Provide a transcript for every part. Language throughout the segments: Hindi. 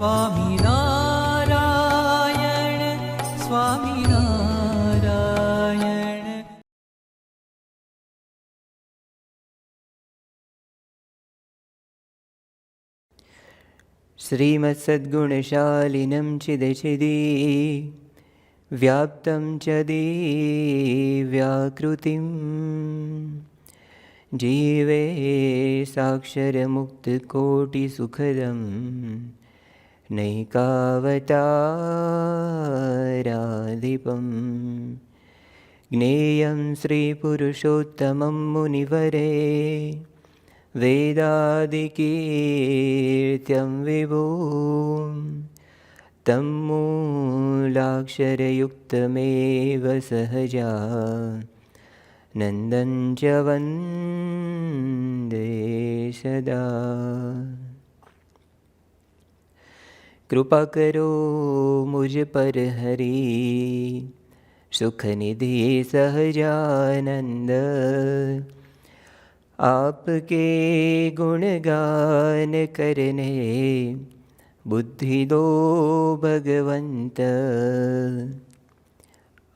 સ્વામિનારાયણ સ્વામિનારાયણ. श्रीमत्सद्गुणशालिनं चिदचिदी व्याप्तं च दिव्याकृतिं जीवे साक्षरमुक्तकोटिसुखदं नैकावताराधिपं ज्ञेयं श्रीपुरुषोत्तमं मुनिवरे वेदादिकीर्त्यं विभुं तं मूलाक्षरयुक्तमेव सहजा नन्दं च वन्दे सदा. कृपा करो मुझ पर हरि सुखनिधि सहजानंद आपके गुणगान करने बुद्धि दो भगवंत.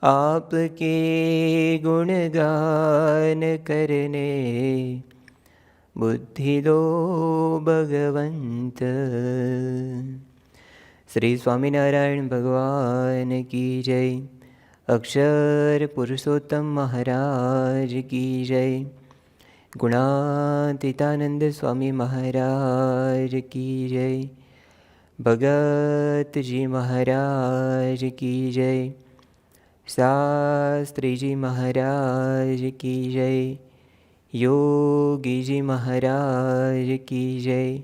आपके गुणगान करने बुद्धि दो भगवंत. श्री स्वामीनारायण भगवान की जय. अक्षर पुरुषोत्तम महाराज की जय. गुणातीतानंद स्वामी महाराज की जय. भगत जी महाराज की जय. शास्त्री जी महाराज की जय. योगी जी महाराज की जय.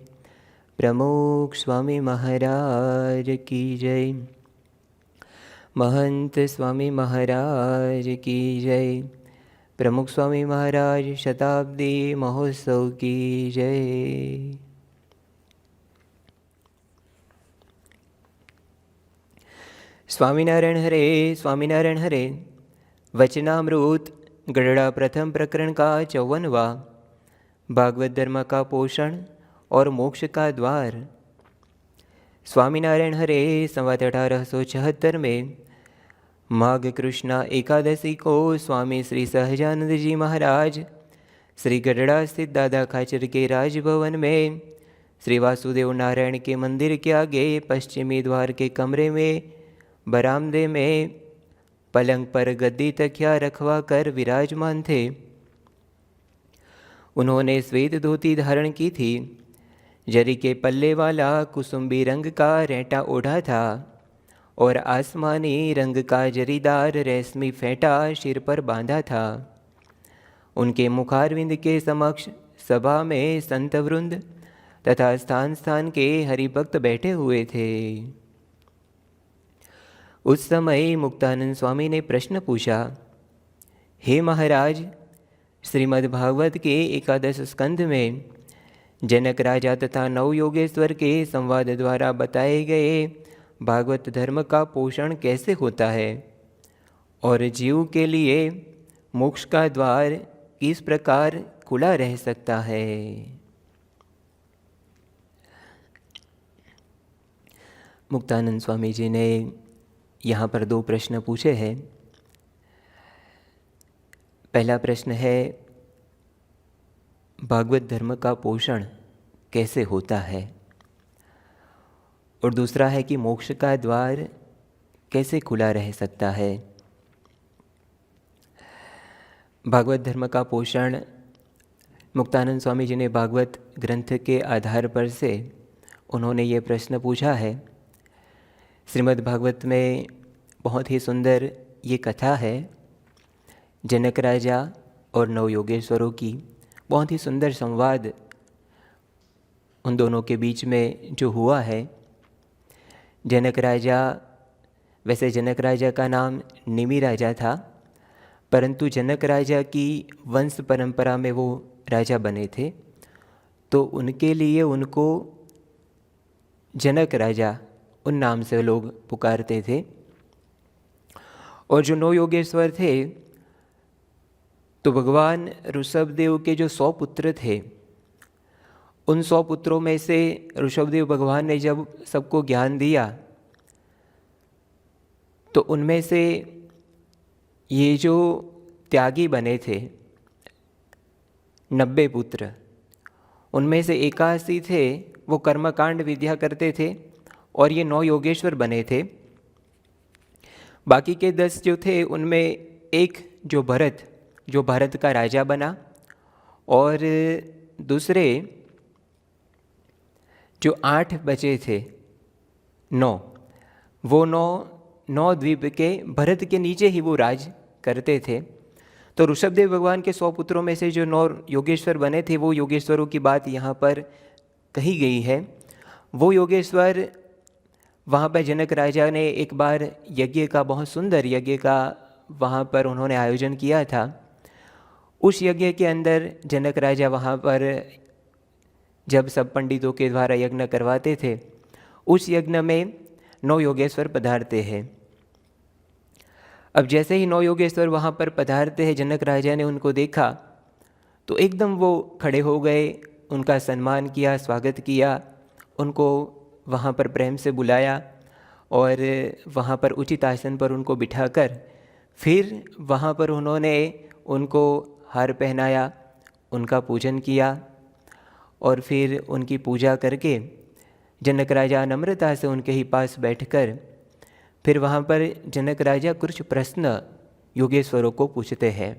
प्रमुख स्वामी महाराज की जय. महंत स्वामी महाराज की जय. प्रमुख स्वामी महाराज शताब्दी महोत्सव की जय. स्वामीनारायण हरे स्वामीनारायण हरे. वचनामृत गढ़ड़ा प्रथम प्रकरण का 54वां. भागवत धर्म का पोषण और मोक्ष का द्वार. स्वामीनारायण हरे संवत 1876 में माघ कृष्णा एकादशी को स्वामी श्री सहजानंद जी महाराज श्री गढ़ड़ा स्थित दादा खाचर के राजभवन में श्री वासुदेव नारायण के मंदिर के आगे पश्चिमी द्वार के कमरे में बरामदे में पलंग पर गद्दी तकिया रखवा कर विराजमान थे. उन्होंने श्वेत धोती धारण की थी. जरी के पल्ले वाला कुसुम्बी रंग का रेंटा ओढ़ा था और आसमानी रंग का जरीदार रेशमी फेंटा सिर पर बांधा था. उनके मुखारविंद के समक्ष सभा में संत वृंद तथा स्थान स्थान के हरिभक्त बैठे हुए थे. उस समय मुक्तानंद स्वामी ने प्रश्न पूछा, हे महाराज, श्रीमद्भागवत के एकादश स्कंध में जनक राजा तथा नवयोगेश्वर के संवाद द्वारा बताए गए भागवत धर्म का पोषण कैसे होता है और जीव के लिए मोक्ष का द्वार किस प्रकार खुला रह सकता है. मुक्तानंद स्वामी जी ने यहाँ पर 2 प्रश्न पूछे हैं. पहला प्रश्न है भागवत धर्म का पोषण कैसे होता है और दूसरा है कि मोक्ष का द्वार कैसे खुला रह सकता है. भागवत धर्म का पोषण मुक्तानंद स्वामी जी ने भागवत ग्रंथ के आधार पर से उन्होंने ये प्रश्न पूछा है. श्रीमद् भागवत में बहुत ही सुंदर ये कथा है जनक राजा और नवयोगेश्वरों की. बहुत ही सुंदर संवाद उन दोनों के बीच में जो हुआ है. जनक राजा, वैसे जनक राजा का नाम निमि राजा था, परंतु जनक राजा की वंश परंपरा में वो राजा बने थे, तो उनके लिए उनको जनक राजा उन नाम से लोग पुकारते थे. और जो नवयोगेश्वर थे तो भगवान ऋषभदेव के जो 100 पुत्र थे उन 100 पुत्रों में से ऋषभदेव भगवान ने जब सबको ज्ञान दिया तो उनमें से ये जो त्यागी बने थे 90 पुत्र, उनमें से 81 थे वो कर्मकांड विद्या करते थे और ये 9 योगेश्वर बने थे। बाकी के 10 जो थे उनमें एक जो भारत का राजा बना, और दूसरे जो 8 बचे थे 9, वो 9 द्वीप के भरत के नीचे ही वो राज करते थे। तो ऋषभदेव भगवान के 100 पुत्रों में से जो 9 योगेश्वर बने थे, वो योगेश्वरों की बात यहाँ पर कही गई है। वो योगेश्वर वहाँ पर जनक राजा ने एक बार यज्ञ का, बहुत सुंदर यज्ञ का वहाँ पर उन्होंने आयोजन किया था। उस यज्ञ के अंदर जनक राजा वहाँ पर जब सब पंडितों के द्वारा यज्ञ करवाते थे, उस यज्ञ में 9 योगेश्वर पधारते हैं। अब जैसे ही 9 योगेश्वर वहाँ पर पधारते हैं, जनक राजा ने उनको देखा तो एकदम वो खड़े हो गए, उनका सम्मान किया, स्वागत किया, उनको वहाँ पर प्रेम से बुलाया और वहाँ पर उचित आसन पर उनको बिठाकर फिर वहाँ पर उन्होंने उनको हार पहनाया, उनका पूजन किया और फिर उनकी पूजा करके जनक राजा नम्रता से उनके ही पास बैठकर फिर वहाँ पर जनक राजा कुछ प्रश्न योगेश्वरों को पूछते हैं।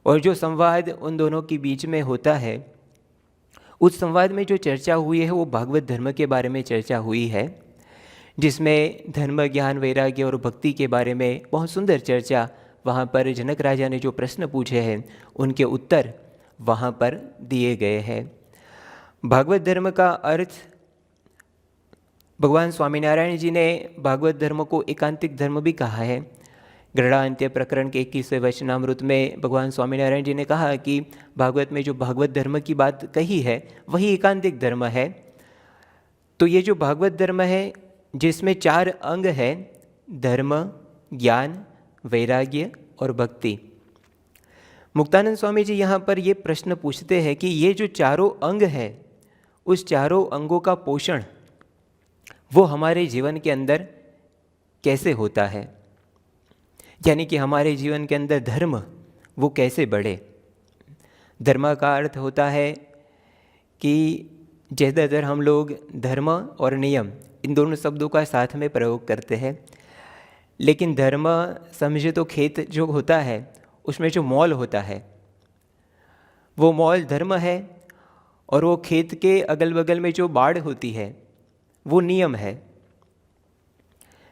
और जो संवाद उन दोनों के बीच में होता है, उस संवाद में जो चर्चा हुई है वो भागवत धर्म के बारे में चर्चा हुई है, जिसमें धर्म, ज्ञान, वैराग्य और भक्ति के बारे में बहुत सुंदर चर्चा वहाँ पर जनक राजा ने जो प्रश्न पूछे हैं उनके उत्तर वहाँ पर दिए गए हैं। भागवत धर्म का अर्थ, भगवान स्वामीनारायण जी ने भागवत धर्म को एकांतिक धर्म भी कहा है। गरुड़ांत्य प्रकरण के 21वें वचनामृत में भगवान स्वामीनारायण जी ने कहा कि भागवत में जो भागवत धर्म की बात कही है वही एकांतिक धर्म है। तो ये जो भागवत धर्म है जिसमें 4 अंग हैं, धर्म, ज्ञान, वैराग्य और भक्ति। मुक्तानंद स्वामी जी यहाँ पर ये प्रश्न पूछते हैं कि ये जो चारों अंग हैं, उस चारों अंगों का पोषण वो हमारे जीवन के अंदर कैसे होता है, यानी कि हमारे जीवन के अंदर धर्म वो कैसे बढ़े। धर्म का अर्थ होता है कि ज़्यादातर हम लोग धर्म और नियम इन दोनों शब्दों का साथ में प्रयोग करते हैं, लेकिन धर्म समझे तो खेत जो होता है उसमें जो मॉल होता है वो मॉल धर्म है, और वो खेत के अगल बगल में जो बाड़ होती है वो नियम है।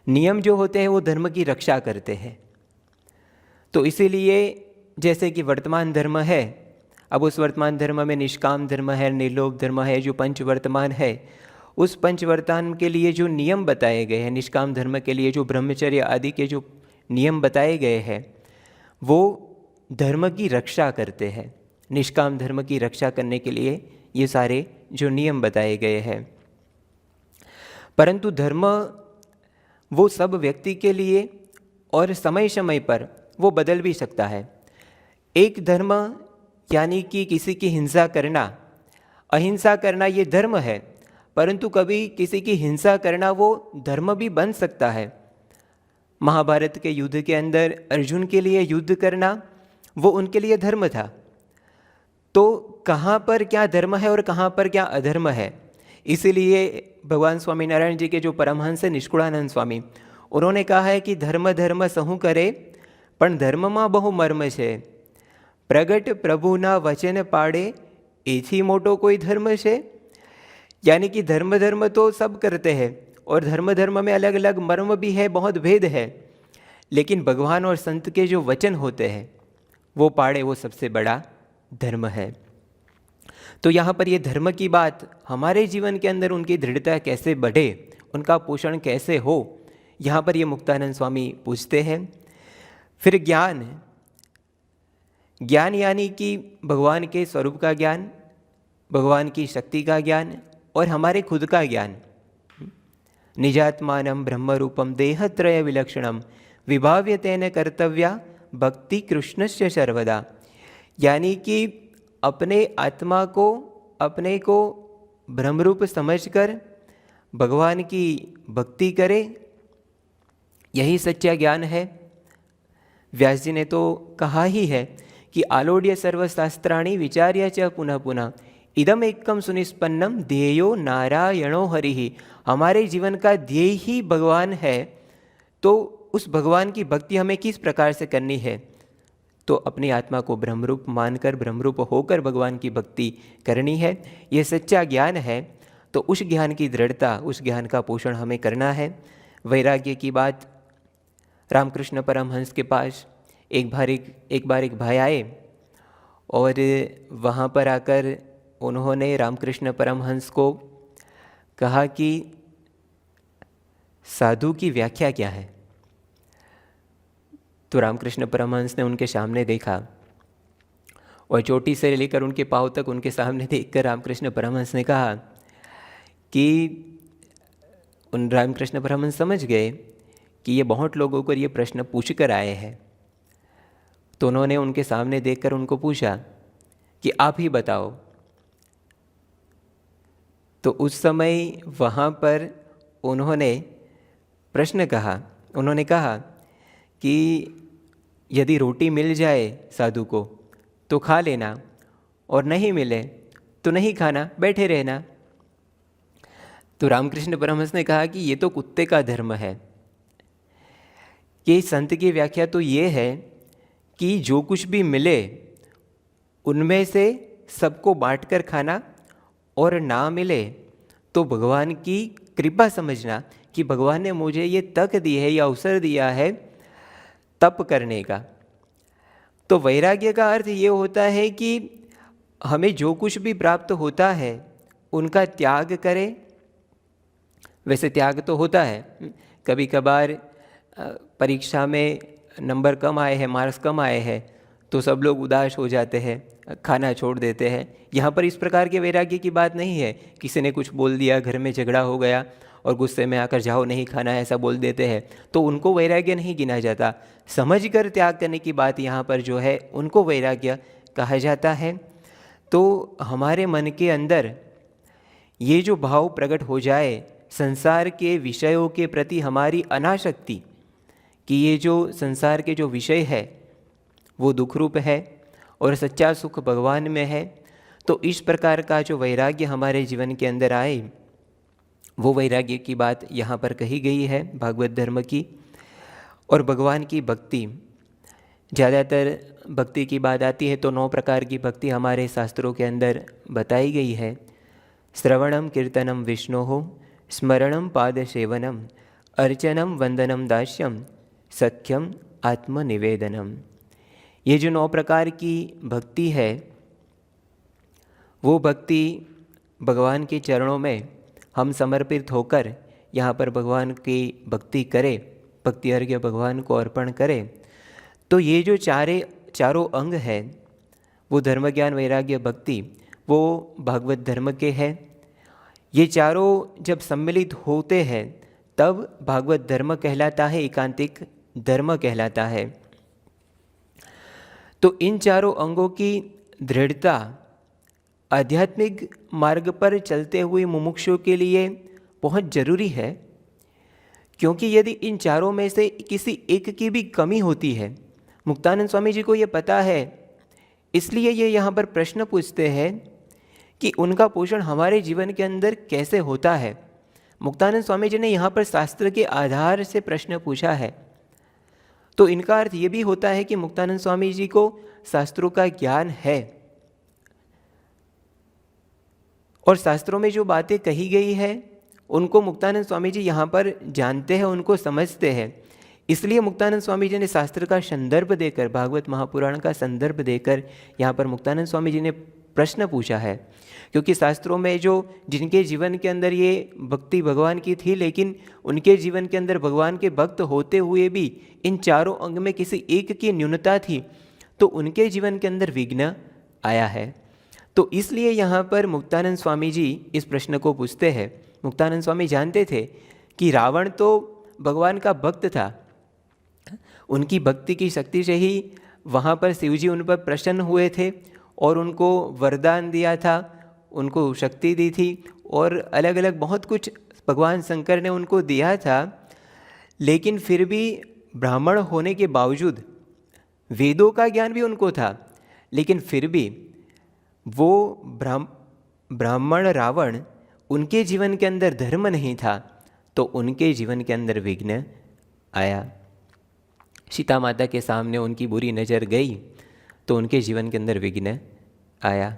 नियम जो होते हैं वो धर्म की रक्षा करते हैं। तो इसीलिए जैसे कि वर्तमान धर्म है, अब उस वर्तमान धर्म में निष्काम धर्म है, निर्लोभ धर्म है, जो पंचवर्तमान है, उस पंचवर्तमान के लिए जो नियम बताए गए हैं, निष्काम धर्म के लिए जो ब्रह्मचर्य आदि के जो नियम बताए गए हैं वो धर्म की रक्षा करते हैं। निष्काम धर्म की रक्षा करने के लिए ये सारे जो नियम बताए गए हैं। परंतु धर्म वो सब व्यक्ति के लिए और समय समय पर वो बदल भी सकता है। एक धर्म यानी कि किसी की हिंसा करना, अहिंसा करना ये धर्म है, परंतु कभी किसी की हिंसा करना वो धर्म भी बन सकता है। महाभारत के युद्ध के अंदर अर्जुन के लिए युद्ध करना वो उनके लिए धर्म था। तो कहाँ पर क्या धर्म है और कहाँ पर क्या अधर्म है, इसीलिए भगवान स्वामीनारायण जी के जो परमहंस है निष्कुलानंद स्वामी, उन्होंने कहा है कि धर्म धर्म सहु करे पण धर्मમાં बहु मर्म છે, प्रगट प्रभुना वचन पाड़े एथी मोटो कोई धर्म છે। यानी कि धर्म धर्म तो सब करते हैं और धर्म धर्म में अलग अलग मर्म भी है, बहुत भेद है, लेकिन भगवान और संत के जो वचन होते हैं वो पाड़े, वो सबसे बड़ा धर्म है। तो यहाँ पर ये धर्म की बात हमारे जीवन के अंदर उनकी दृढ़ता कैसे बढ़े, उनका पोषण कैसे हो, यहाँ पर ये मुक्तानंद स्वामी पूछते हैं। फिर ज्ञान, ज्ञान यानी कि भगवान के स्वरूप का ज्ञान, भगवान की शक्ति का ज्ञान और हमारे खुद का ज्ञान। निजात्मानं ब्रह्मरूपम देहत्रय विलक्षणम विभाव्य तेन कर्तव्या भक्ति कृष्णस्य सर्वदा। यानी कि अपने आत्मा को अपने को ब्रह्मरूप समझकर भगवान की भक्ति करे, यही सच्चा ज्ञान है। व्यास जी ने तो कहा ही है कि आलोड्य सर्वशास्त्राणि विचार्य च पुनः पुनः इदम एकम सुनिष्पन्नम ध्येयो नारायणो हरिहि। हमारे जीवन का ध्येय ही भगवान है, तो उस भगवान की भक्ति हमें किस प्रकार से करनी है? तो अपनी आत्मा को ब्रह्मरूप मानकर, ब्रह्मरूप होकर भगवान की भक्ति करनी है। ये सच्चा ज्ञान है। तो उस ज्ञान की दृढ़ता, उस ज्ञान का पोषण हमें करना है। वैराग्य की बात, रामकृष्ण परमहंस के पास एक बार एक भाई आए और वहाँ पर आकर उन्होंने रामकृष्ण परमहंस को कहा कि साधु की व्याख्या क्या है। तो रामकृष्ण परमहंस ने उनके सामने देखा और चोटी से लेकर उनके पाँव तक उनके सामने देखकर रामकृष्ण परमहंस ने कहा कि रामकृष्ण परमहंस समझ गए कि ये बहुत लोगों को ये प्रश्न पूछ कर आए हैं। तो उन्होंने उनके सामने देखकर उनको पूछा कि आप ही बताओ। तो उस समय वहाँ पर उन्होंने प्रश्न कहा, उन्होंने कहा कि यदि रोटी मिल जाए साधु को तो खा लेना, और नहीं मिले तो नहीं खाना, बैठे रहना। तो रामकृष्ण परमहंस ने कहा कि ये तो कुत्ते का धर्म है। कि संत की व्याख्या तो ये है कि जो कुछ भी मिले उनमें से सबको बांटकर खाना, और ना मिले तो भगवान की कृपा समझना कि भगवान ने मुझे ये तक दी है, या अवसर दिया है तप करने का। तो वैराग्य का अर्थ ये होता है कि हमें जो कुछ भी प्राप्त होता है उनका त्याग करें। वैसे त्याग तो होता है, कभी कभार परीक्षा में नंबर कम आए हैं, मार्क्स कम आए हैं, तो सब लोग उदास हो जाते हैं, खाना छोड़ देते हैं। यहाँ पर इस प्रकार के वैराग्य की बात नहीं है। किसी ने कुछ बोल दिया, घर में झगड़ा हो गया और गुस्से में आकर जाओ नहीं खाना, ऐसा बोल देते हैं, तो उनको वैराग्य नहीं गिना जाता। समझकर त्याग करने की बात यहाँ पर जो है उनको वैराग्य कहा जाता है। तो हमारे मन के अंदर ये जो भाव प्रकट हो जाए, संसार के विषयों के प्रति हमारी अनासक्ति, कि ये जो संसार के जो विषय है वो दुख रूप है और सच्चा सुख भगवान में है, तो इस प्रकार का जो वैराग्य हमारे जीवन के अंदर आए, वो वैराग्य की बात यहाँ पर कही गई है भागवत धर्म की। और भगवान की भक्ति, ज़्यादातर भक्ति की बात आती है तो 9 प्रकार की भक्ति हमारे शास्त्रों के अंदर बताई गई है। श्रवणम कीर्तनम विष्णोः, स्मरणम पादसेवनम, अर्चनम वंदनम दास्यम, सख्यम आत्मनिवेदनम। ये जो 9 प्रकार की भक्ति है, वो भक्ति भगवान के चरणों में हम समर्पित होकर यहाँ पर भगवान की भक्ति करें, भक्ति अर्घ्य भगवान को अर्पण करें। तो ये जो चारों अंग हैं, वो धर्म ज्ञान वैराग्य भक्ति, वो भागवत धर्म के हैं। ये चारों जब सम्मिलित होते हैं तब भागवत धर्म कहलाता है, एकांतिक धर्म कहलाता है। तो इन चारों अंगों की दृढ़ता आध्यात्मिक मार्ग पर चलते हुए मुमुक्षु के लिए बहुत जरूरी है, क्योंकि यदि इन चारों में से किसी एक की भी कमी होती है, मुक्तानंद स्वामी जी को ये पता है, इसलिए ये यहाँ पर प्रश्न पूछते हैं कि उनका पोषण हमारे जीवन के अंदर कैसे होता है। मुक्तानंद स्वामी जी ने यहाँ पर शास्त्र के आधार से प्रश्न पूछा है। तो इनका अर्थ ये भी होता है कि मुक्तानंद स्वामी जी को शास्त्रों का ज्ञान है और शास्त्रों में जो बातें कही गई है उनको मुक्तानंद स्वामी जी यहाँ पर जानते हैं, उनको समझते हैं। इसलिए मुक्तानंद स्वामी जी ने शास्त्र का संदर्भ देकर, भागवत महापुराण का संदर्भ देकर यहाँ पर मुक्तानंद स्वामी जी ने प्रश्न पूछा है। क्योंकि शास्त्रों में जो जिनके जीवन के अंदर ये भक्ति भगवान की थी, लेकिन उनके जीवन के अंदर भगवान के भक्त होते हुए भी इन चारों अंग में किसी एक की न्यूनता थी, तो उनके जीवन के अंदर विघ्न आया है। तो इसलिए यहाँ पर मुक्तानंद स्वामी जी इस प्रश्न को पूछते हैं। मुक्तानंद स्वामी जानते थे कि रावण तो भगवान का भक्त था, उनकी भक्ति की शक्ति से ही वहाँ पर शिवजी उन पर प्रसन्न हुए थे और उनको वरदान दिया था उनको शक्ति दी थी और अलग अलग बहुत कुछ भगवान शंकर ने उनको दिया था, लेकिन फिर भी ब्राह्मण होने के बावजूद वेदों का ज्ञान भी उनको था, लेकिन फिर भी वो ब्राह्मण रावण उनके जीवन के अंदर धर्म नहीं था, तो उनके जीवन के अंदर विघ्न आया। सीता माता के सामने उनकी बुरी नज़र गई तो उनके जीवन के अंदर विघ्न आया।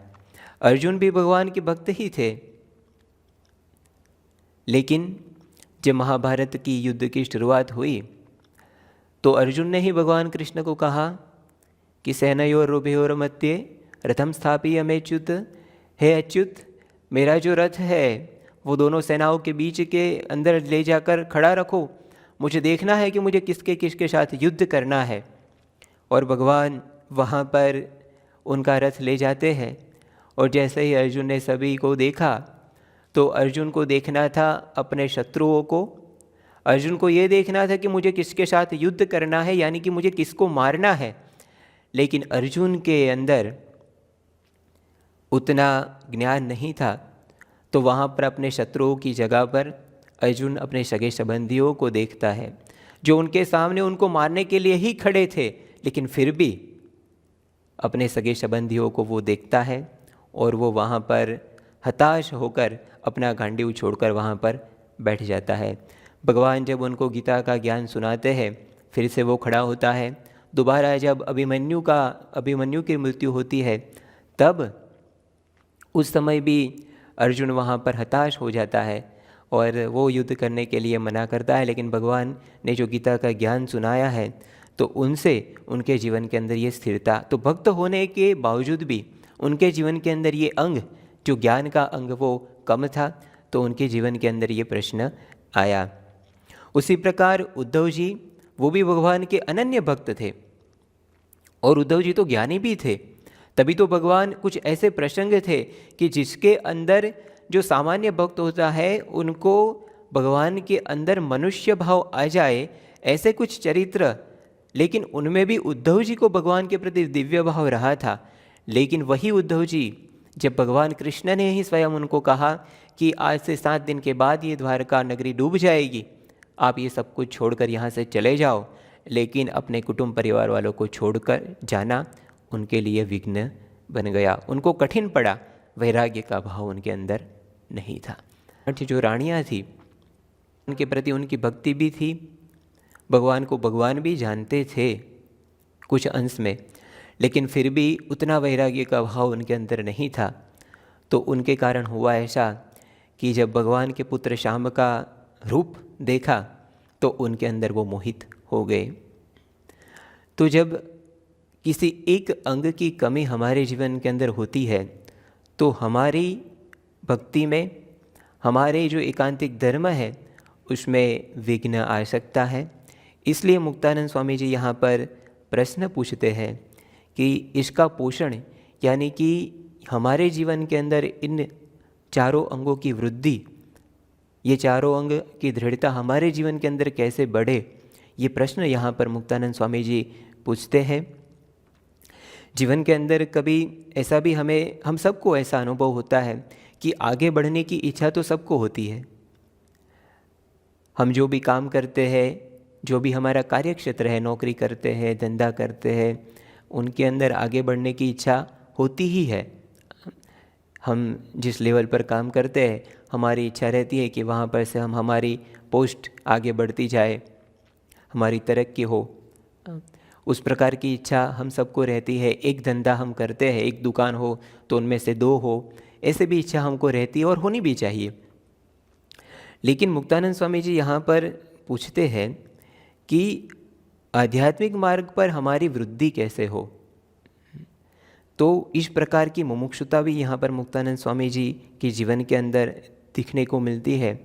अर्जुन भी भगवान के भक्त ही थे, लेकिन जब महाभारत की युद्ध की शुरुआत हुई तो अर्जुन ने ही भगवान कृष्ण को कहा कि सेनयोर उभयोर मध्ये रथम स्थापीय मेच्युत, हे अच्युत, मेरा जो रथ है वो दोनों सेनाओं के बीच के अंदर ले जाकर खड़ा रखो, मुझे देखना है कि मुझे किसके किसके साथ युद्ध करना है। और भगवान वहाँ पर उनका रथ ले जाते हैं, और जैसे ही अर्जुन ने सभी को देखा तो अर्जुन को देखना था अपने शत्रुओं को, अर्जुन को ये देखना था कि मुझे किसके साथ युद्ध करना है, यानी कि मुझे किसको मारना है। लेकिन अर्जुन के अंदर उतना ज्ञान नहीं था, तो वहाँ पर अपने शत्रुओं की जगह पर अर्जुन अपने सगे संबंधियों को देखता है, जो उनके सामने उनको मारने के लिए ही खड़े थे, लेकिन फिर भी अपने सगे संबंधियों को वो देखता है और वो वहाँ पर हताश होकर अपना गांडीव छोड़कर वहाँ पर बैठ जाता है। भगवान जब उनको गीता का ज्ञान सुनाते हैं, फिर से वो खड़ा होता है। दोबारा जब अभिमन्यु की मृत्यु होती है, तब उस समय भी अर्जुन वहाँ पर हताश हो जाता है और वो युद्ध करने के लिए मना करता है, लेकिन भगवान ने जो गीता का ज्ञान सुनाया है तो उनसे उनके जीवन के अंदर ये स्थिरता, तो भक्त होने के बावजूद भी उनके जीवन के अंदर ये अंग, जो ज्ञान का अंग, वो कम था, तो उनके जीवन के अंदर ये प्रश्न आया। उसी प्रकार उद्धव जी, वो भी भगवान के अनन्य भक्त थे और उद्धव जी तो ज्ञानी भी थे, तभी तो भगवान कुछ ऐसे प्रसंग थे कि जिसके अंदर जो सामान्य भक्त होता है उनको भगवान के अंदर मनुष्य भाव आ जाए, ऐसे कुछ चरित्र, लेकिन उनमें भी उद्धव जी को भगवान के प्रति दिव्य भाव रहा था। लेकिन वही उद्धव जी, जब भगवान कृष्ण ने ही स्वयं उनको कहा कि आज से 7 दिन के बाद ये द्वारका नगरी डूब जाएगी, आप ये सब कुछ छोड़कर यहाँ से चले जाओ, लेकिन अपने कुटुंब परिवार वालों को छोड़कर जाना उनके लिए विघ्न बन गया, उनको कठिन पड़ा, वैराग्य का भाव उनके अंदर नहीं था। जो रानियाँ थी उनके प्रति उनकी भक्ति भी थी, भगवान को भगवान भी जानते थे कुछ अंश में, लेकिन फिर भी उतना वैराग्य का भाव उनके अंदर नहीं था। तो उनके कारण हुआ ऐसा कि जब भगवान के पुत्र श्याम का रूप देखा तो उनके अंदर वो मोहित हो गए। तो जब किसी एक अंग की कमी हमारे जीवन के अंदर होती है तो हमारी भक्ति में, हमारे जो एकांतिक धर्म है उसमें विघ्न आ सकता है। इसलिए मुक्तानंद स्वामी जी यहाँ पर प्रश्न पूछते हैं कि इसका पोषण, यानी कि हमारे जीवन के अंदर इन चारों अंगों की वृद्धि, ये चारों अंग की दृढ़ता हमारे जीवन के अंदर कैसे बढ़े, ये प्रश्न यहाँ पर मुक्तानंद स्वामी जी पूछते हैं। जीवन के अंदर कभी ऐसा भी हम सबको ऐसा अनुभव होता है कि आगे बढ़ने की इच्छा तो सबको होती है। हम जो भी काम करते हैं, जो भी हमारा कार्य क्षेत्र है, नौकरी करते हैं, धंधा करते हैं, उनके अंदर आगे बढ़ने की इच्छा होती ही है। हम जिस लेवल पर काम करते हैं, हमारी इच्छा रहती है कि वहाँ पर से हमारी पोस्ट आगे बढ़ती जाए, हमारी तरक्की हो। उस प्रकार की इच्छा हम सबको रहती है। एक धंधा हम करते हैं, एक दुकान हो तो उनमें से 2 हो, ऐसे भी इच्छा हमको रहती है और होनी भी चाहिए। लेकिन मुक्तानंद स्वामी जी यहाँ पर पूछते हैं कि आध्यात्मिक मार्ग पर हमारी वृद्धि कैसे हो। तो इस प्रकार की मुमुक्षुता भी यहाँ पर मुक्तानंद स्वामी जी के जीवन के अंदर दिखने को मिलती है।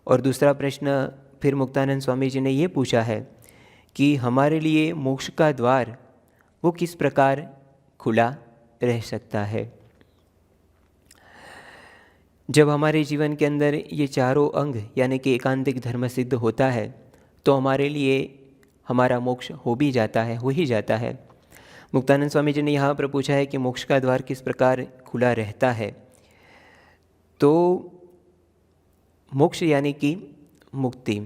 और दूसरा प्रश्न फिर मुक्तानंद स्वामी जी ने ये पूछा है कि हमारे लिए मोक्ष का द्वार वो किस प्रकार खुला रह सकता है। जब हमारे जीवन के अंदर ये चारों अंग यानी कि एकांतिक धर्म सिद्ध होता है तो हमारे लिए हमारा मोक्ष हो भी जाता है, हो ही जाता है। मुक्तानंद स्वामी जी ने यहाँ पर पूछा है कि मोक्ष का द्वार किस प्रकार खुला रहता है। तो मोक्ष यानी कि मुक्ति,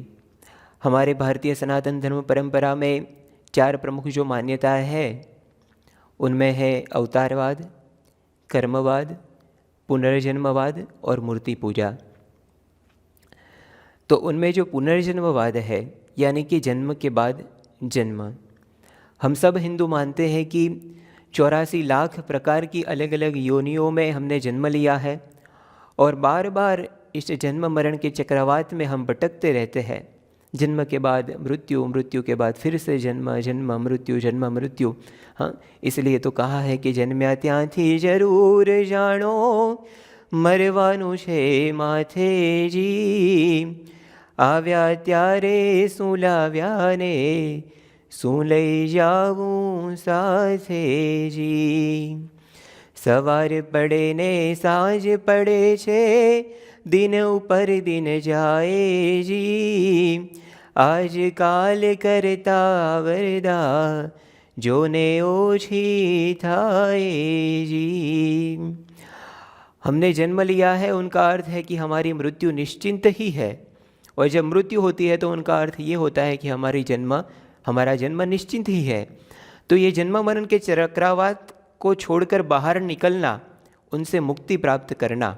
हमारे भारतीय सनातन धर्म परंपरा में 4 प्रमुख जो मान्यताएं हैं उनमें है अवतारवाद, कर्मवाद, पुनर्जन्मवाद और मूर्ति पूजा। तो उनमें जो पुनर्जन्मवाद है यानी कि जन्म के बाद जन्म, हम सब हिंदू मानते हैं कि 84 लाख प्रकार की अलग अलग योनियों में हमने जन्म लिया है और बार बार इस जन्म मरण के चक्रवात में हम भटकते रहते हैं। जन्म के बाद मृत्यु, मृत्यु के बाद फिर से जन्म, जन्म मृत्यु, जन्म मृत्यु। हाँ, इसलिए तो कहा है कि जन्म्या ત્યાંથી जरूर जानो मरवानु छे माथे जी, આવ્યા ત્યારે શું લાવ્યા ને શું લઈ જાવું સાથે जी। સવાર પડે ને સાંજ પડે છે, दिन ऊपर दिन जाए जी, आज काल करता वरदा जोने ओछी थाए जी। हमने जन्म लिया है उनका अर्थ है कि हमारी मृत्यु निश्चिंत ही है, और जब मृत्यु होती है तो उनका अर्थ ये होता है कि हमारा जन्म निश्चिंत ही है। तो ये जन्म मरण के चक्रवात को छोड़कर बाहर निकलना, उनसे मुक्ति प्राप्त करना,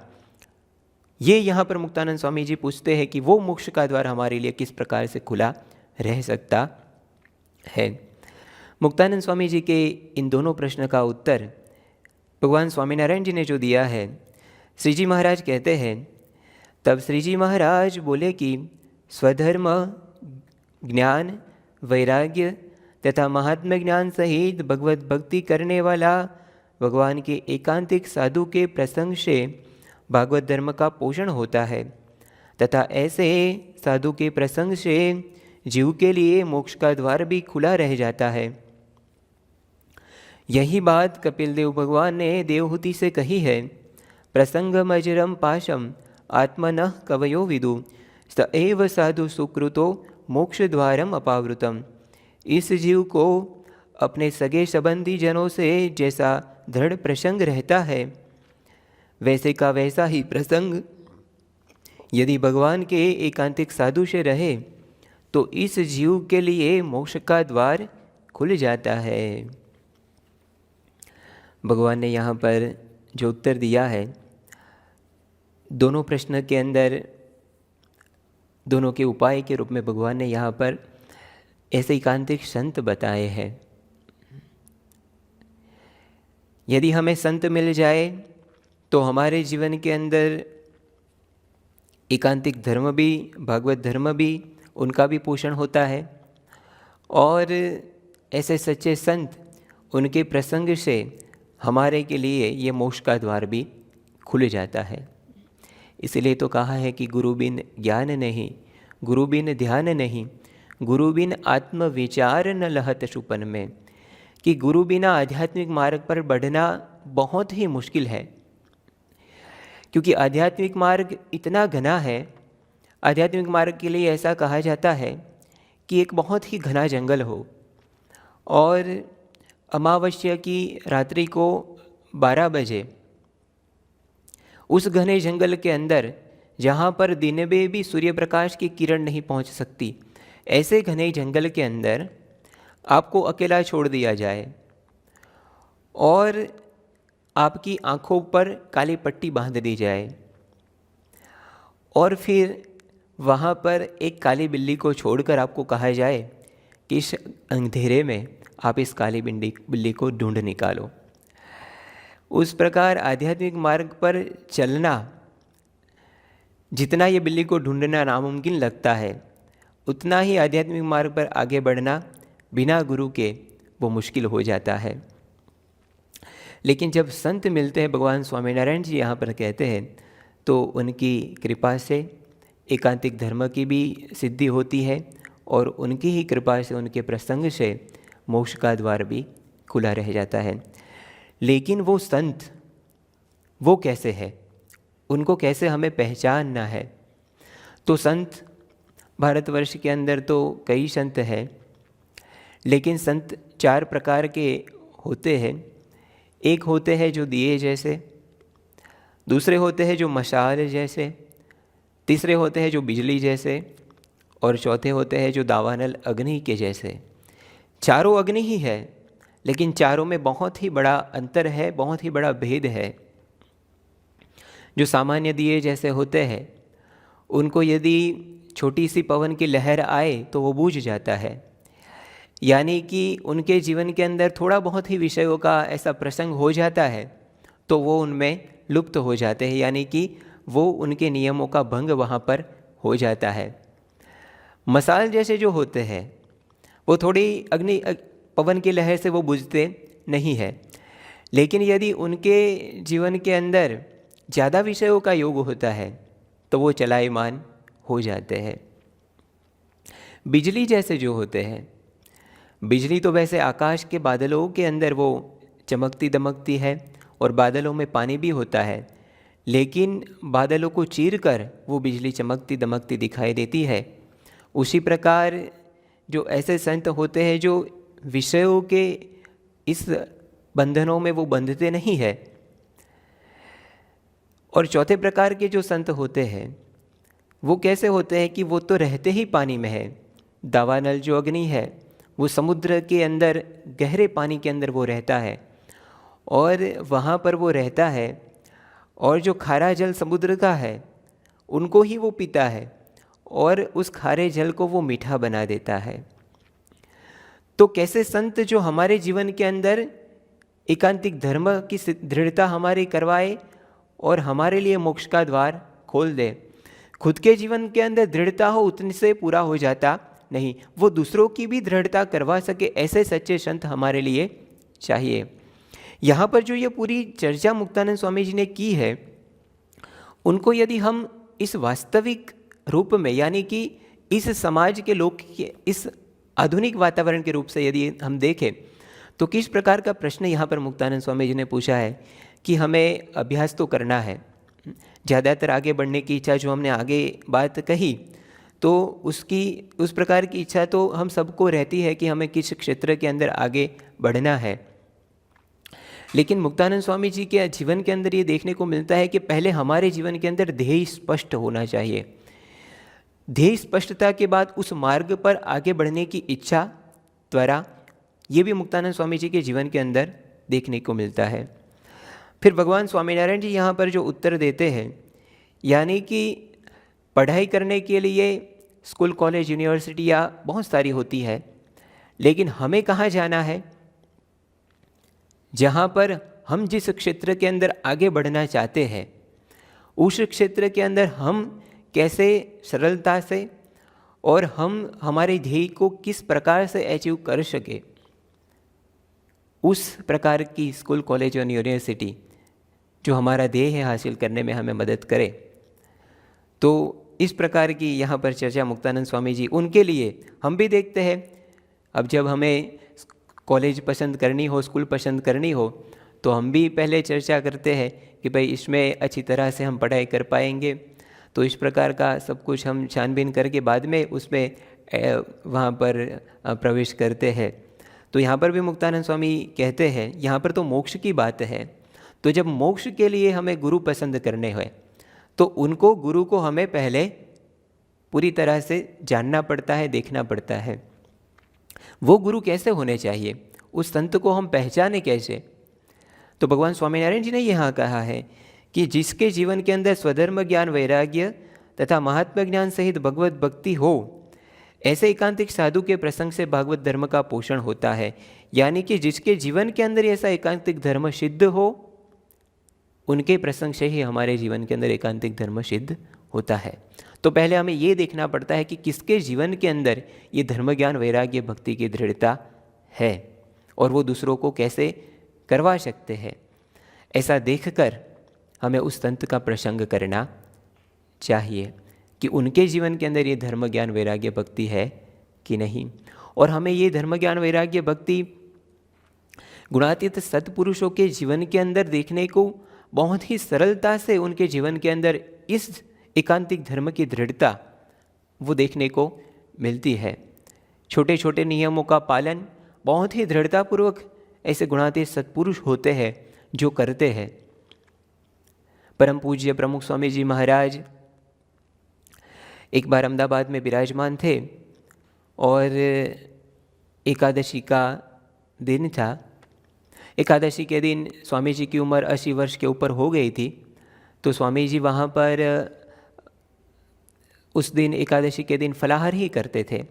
ये यहाँ पर मुक्तानंद स्वामी जी पूछते हैं कि वो मोक्ष का द्वार हमारे लिए किस प्रकार से खुला रह सकता है। मुक्तानंद स्वामी जी के इन दोनों प्रश्न का उत्तर भगवान स्वामीनारायण जी ने जो दिया है, श्री जी महाराज कहते हैं, तब श्री जी महाराज बोले कि स्वधर्म, ज्ञान, वैराग्य तथा महात्म्य ज्ञान सहित भगवत भक्ति करने वाला भगवान के एकांतिक साधु के प्रसंग से भागवत धर्म का पोषण होता है, तथा ऐसे साधु के प्रसंग से जीव के लिए मोक्ष का द्वार भी खुला रह जाता है। यही बात कपिल देव भगवान ने देवहूति से कही है, प्रसंगमजरम पाशम आत्मनः कवयो विदु स एव साधु सुकृतो मोक्ष द्वारम अपावृतम। इस जीव को अपने सगे संबंधी जनों से जैसा दृढ़ प्रसंग रहता है, वैसे का वैसा ही प्रसंग यदि भगवान के एकांतिक साधु से रहे तो इस जीव के लिए मोक्ष का द्वार खुल जाता है। भगवान ने यहाँ पर जो उत्तर दिया है, दोनों प्रश्न के अंदर दोनों के उपाय के रूप में भगवान ने यहाँ पर ऐसे एकांतिक संत बताए हैं। यदि हमें संत मिल जाए तो हमारे जीवन के अंदर एकांतिक धर्म भी, भागवत धर्म भी, उनका भी पोषण होता है, और ऐसे सच्चे संत, उनके प्रसंग से हमारे के लिए ये मोक्ष का द्वार भी खुल जाता है। इसलिए तो कहा है कि गुरु बिन ज्ञान नहीं, गुरु बिन ध्यान नहीं, गुरु बिन आत्म विचार न लहत सुपन में, कि गुरु बिना आध्यात्मिक मार्ग पर बढ़ना बहुत ही मुश्किल है, क्योंकि आध्यात्मिक मार्ग इतना घना है। आध्यात्मिक मार्ग के लिए ऐसा कहा जाता है कि एक बहुत ही घना जंगल हो, और अमावस्या की रात्रि को 12 बजे उस घने जंगल के अंदर, जहाँ पर दिन में भी सूर्य प्रकाश की किरण नहीं पहुँच सकती, ऐसे घने जंगल के अंदर आपको अकेला छोड़ दिया जाए और आपकी आँखों पर काली पट्टी बांध दी जाए, और फिर वहाँ पर एक काली बिल्ली को छोड़कर आपको कहा जाए कि इस अंधेरे में आप इस काली बिल्ली को ढूंढ निकालो। उस प्रकार आध्यात्मिक मार्ग पर चलना, जितना ये बिल्ली को ढूंढना नामुमकिन लगता है, उतना ही आध्यात्मिक मार्ग पर आगे बढ़ना बिना गुरु के वो मुश्किल हो जाता है। लेकिन जब संत मिलते हैं, भगवान स्वामीनारायण जी यहाँ पर कहते हैं, तो उनकी कृपा से एकांतिक धर्म की भी सिद्धि होती है, और उनकी ही कृपा से, उनके प्रसंग से मोक्ष का द्वार भी खुला रह जाता है। लेकिन वो संत, वो कैसे है, उनको कैसे हमें पहचानना है? तो संत, भारतवर्ष के अंदर तो कई संत हैं, लेकिन संत 4 प्रकार के होते हैं। एक होते हैं जो दिए जैसे, दूसरे होते हैं जो मशाल जैसे, तीसरे होते हैं जो बिजली जैसे, और चौथे होते हैं जो दावानल अग्नि के जैसे। चारों अग्नि ही है, लेकिन चारों में बहुत ही बड़ा अंतर है, बहुत ही बड़ा भेद है। जो सामान्य दिए जैसे होते हैं, उनको यदि छोटी सी पवन की लहर आए तो वो बूझ जाता है, यानी कि उनके जीवन के अंदर थोड़ा बहुत ही विषयों का ऐसा प्रसंग हो जाता है तो वो उनमें लुप्त हो जाते हैं, यानी कि वो उनके नियमों का भंग वहाँ पर हो जाता है। मसाल जैसे जो होते हैं वो थोड़ी पवन की लहर से वो बुझते नहीं है, लेकिन यदि उनके जीवन के अंदर ज़्यादा विषयों का योग होता है तो वो चलायमान हो जाते हैं। बिजली जैसे जो होते हैं, बिजली तो वैसे आकाश के बादलों के अंदर वो चमकती दमकती है और बादलों में पानी भी होता है, लेकिन बादलों को चीरकर वो बिजली चमकती दमकती दिखाई देती है। उसी प्रकार जो ऐसे संत होते हैं जो विषयों के इस बंधनों में वो बंधते नहीं है। और चौथे प्रकार के जो संत होते हैं वो कैसे होते हैं कि वो तो रहते ही पानी में है। दावानल जो अग्नि है वो समुद्र के अंदर, गहरे पानी के अंदर वो रहता है और वहाँ पर वो रहता है, और जो खारा जल समुद्र का है उनको ही वो पीता है और उस खारे जल को वो मीठा बना देता है। तो कैसे संत जो हमारे जीवन के अंदर एकांतिक धर्म की दृढ़ता हमारी करवाए और हमारे लिए मोक्ष का द्वार खोल दे। खुद के जीवन के अंदर दृढ़ता हो उतने से पूरा हो जाता नहीं, वो दूसरों की भी दृढ़ता करवा सके, ऐसे सच्चे संत हमारे लिए चाहिए। यहाँ पर जो ये पूरी चर्चा मुक्तानंद स्वामी जी ने की है, उनको यदि हम इस वास्तविक रूप में, यानी कि इस समाज के लोग के इस आधुनिक वातावरण के रूप से यदि हम देखें तो किस प्रकार का प्रश्न यहाँ पर मुक्तानंद स्वामी जी ने पूछा है कि हमें अभ्यास तो करना है, ज़्यादातर आगे बढ़ने की इच्छा जो हमने आगे बात कही तो उस प्रकार की इच्छा तो हम सबको रहती है कि हमें किस क्षेत्र के अंदर आगे बढ़ना है। लेकिन मुक्तानंद स्वामी जी के जीवन के अंदर ये देखने को मिलता है कि पहले हमारे जीवन के अंदर ध्येय स्पष्ट होना चाहिए। ध्येय स्पष्टता के बाद उस मार्ग पर आगे बढ़ने की इच्छा, त्वरा, ये भी मुक्तानंद स्वामी जी के जीवन के अंदर देखने को मिलता है। फिर भगवान स्वामीनारायण जी यहाँ पर जो उत्तर देते हैं, यानी कि पढ़ाई करने के लिए स्कूल, कॉलेज, यूनिवर्सिटी या बहुत सारी होती है, लेकिन हमें कहाँ जाना है? जहाँ पर हम जिस क्षेत्र के अंदर आगे बढ़ना चाहते हैं उस क्षेत्र के अंदर हम कैसे सरलता से और हम हमारे ध्येय को किस प्रकार से अचीव कर सके, उस प्रकार की स्कूल, कॉलेज और यूनिवर्सिटी जो हमारा ध्येय है हासिल करने में हमें मदद करे। तो इस प्रकार की यहाँ पर चर्चा मुक्तानंद स्वामी जी, उनके लिए हम भी देखते हैं। अब जब हमें कॉलेज पसंद करनी हो, स्कूल पसंद करनी हो, तो हम भी पहले चर्चा करते हैं कि भाई इसमें अच्छी तरह से हम पढ़ाई कर पाएंगे, तो इस प्रकार का सब कुछ हम छानबीन करके बाद में उसमें वहाँ पर प्रवेश करते हैं। तो यहाँ पर भी मुक्तानंद स्वामी कहते हैं, यहाँ पर तो मोक्ष की बात है, तो जब मोक्ष के लिए हमें गुरु पसंद करने हैं तो उनको, गुरु को हमें पहले पूरी तरह से जानना पड़ता है, देखना पड़ता है। वो गुरु कैसे होने चाहिए, उस संत को हम पहचाने कैसे? तो भगवान स्वामीनारायण जी ने यहाँ कहा है कि जिसके जीवन के अंदर स्वधर्म ज्ञान, वैराग्य तथा महात्मा ज्ञान सहित भगवत भक्ति हो, ऐसे एकांतिक साधु के प्रसंग से भागवत धर्म का पोषण होता है। यानी कि जिसके जीवन के अंदर ऐसा एकांतिक धर्म सिद्ध हो, उनके प्रसंग से ही हमारे जीवन के अंदर एकांतिक धर्म सिद्ध होता है। तो पहले हमें ये देखना पड़ता है कि किसके जीवन के अंदर ये धर्म, ज्ञान, वैराग्य, भक्ति की दृढ़ता है और वो दूसरों को कैसे करवा सकते हैं। ऐसा देखकर हमें उस संत का प्रसंग करना चाहिए कि उनके जीवन के अंदर ये धर्म, ज्ञान, वैराग्य, भक्ति है कि नहीं। और हमें ये धर्म, ज्ञान, वैराग्य, भक्ति गुणातीत सत्पुरुषों के जीवन के अंदर देखने को बहुत ही सरलता से उनके जीवन के अंदर इस एकांतिक धर्म की दृढ़ता वो देखने को मिलती है। छोटे छोटे नियमों का पालन बहुत ही दृढ़तापूर्वक ऐसे गुणातीत सत्पुरुष होते हैं जो करते हैं। परम पूज्य प्रमुख स्वामी जी महाराज एक बार अहमदाबाद में विराजमान थे और एकादशी का दिन था। एकादशी के दिन स्वामी जी की उम्र 80 वर्ष के ऊपर हो गई थी, तो स्वामी जी वहाँ पर उस दिन एकादशी के दिन फलाहार ही करते थे।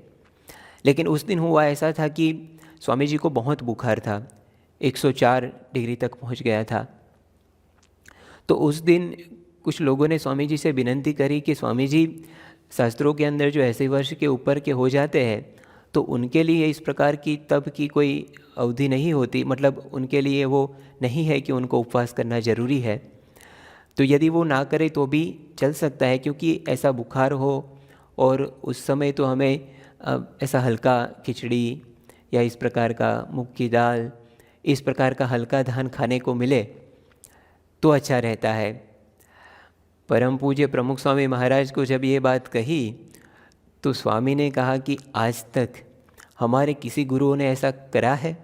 लेकिन उस दिन हुआ ऐसा था कि स्वामी जी को बहुत बुखार था, 104 डिग्री तक पहुँच गया था। तो उस दिन कुछ लोगों ने स्वामी जी से विनती करी कि स्वामी जी, शास्त्रों के अंदर जो ऐसे वर्ष के ऊपर के हो जाते हैं तो उनके लिए इस प्रकार की तप की कोई अवधि नहीं होती, मतलब उनके लिए वो नहीं है कि उनको उपवास करना ज़रूरी है। तो यदि वो ना करे तो भी चल सकता है, क्योंकि ऐसा बुखार हो और उस समय तो हमें ऐसा हल्का खिचड़ी या इस प्रकार का मूंग की दाल, इस प्रकार का हल्का धान खाने को मिले तो अच्छा रहता है। परम पूज्य प्रमुख स्वामी महाराज को जब ये बात कही तो स्वामी ने कहा कि आज तक हमारे किसी गुरुओं ने ऐसा करा है?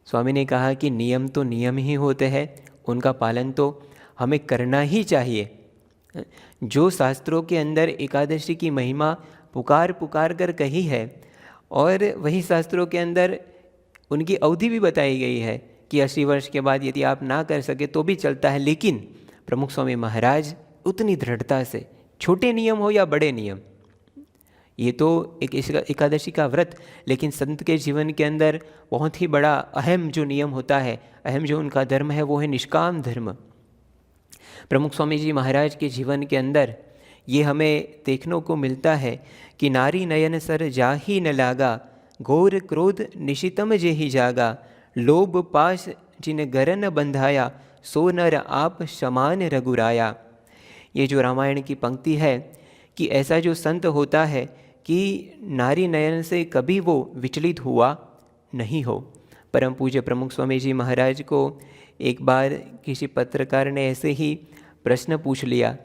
स्वामी ने कहा कि नियम तो नियम ही होते हैं, उनका पालन तो हमें करना ही चाहिए। जो शास्त्रों के अंदर एकादशी की महिमा पुकार पुकार कर कही है और वही शास्त्रों के अंदर उनकी अवधि भी बताई गई है कि 80 वर्ष के बाद यदि आप ना कर सके तो भी चलता है, लेकिन प्रमुख स्वामी महाराज उतनी दृढ़ता से, छोटे नियम हो या बड़े नियम, ये तो एक एकादशी का व्रत, लेकिन संत के जीवन के अंदर बहुत ही बड़ा अहम जो नियम होता है, अहम जो उनका धर्म है, वो है निष्काम धर्म। प्रमुख स्वामी जी महाराज के जीवन के अंदर ये हमें देखने को मिलता है कि नारी नयन सर जाही न लागा, घोर क्रोध निशितम जेहि जागा, लोभ पाश जिन गरन बंधाया, सो नर आप समान रघुराया। ये जो रामायण की पंक्ति है कि ऐसा जो संत होता है कि नारी नयन से कभी वो विचलित हुआ नहीं हो। परम पूज्य प्रमुख स्वामी जी महाराज को एक बार किसी पत्रकार ने ऐसे ही प्रश्न पूछ लिया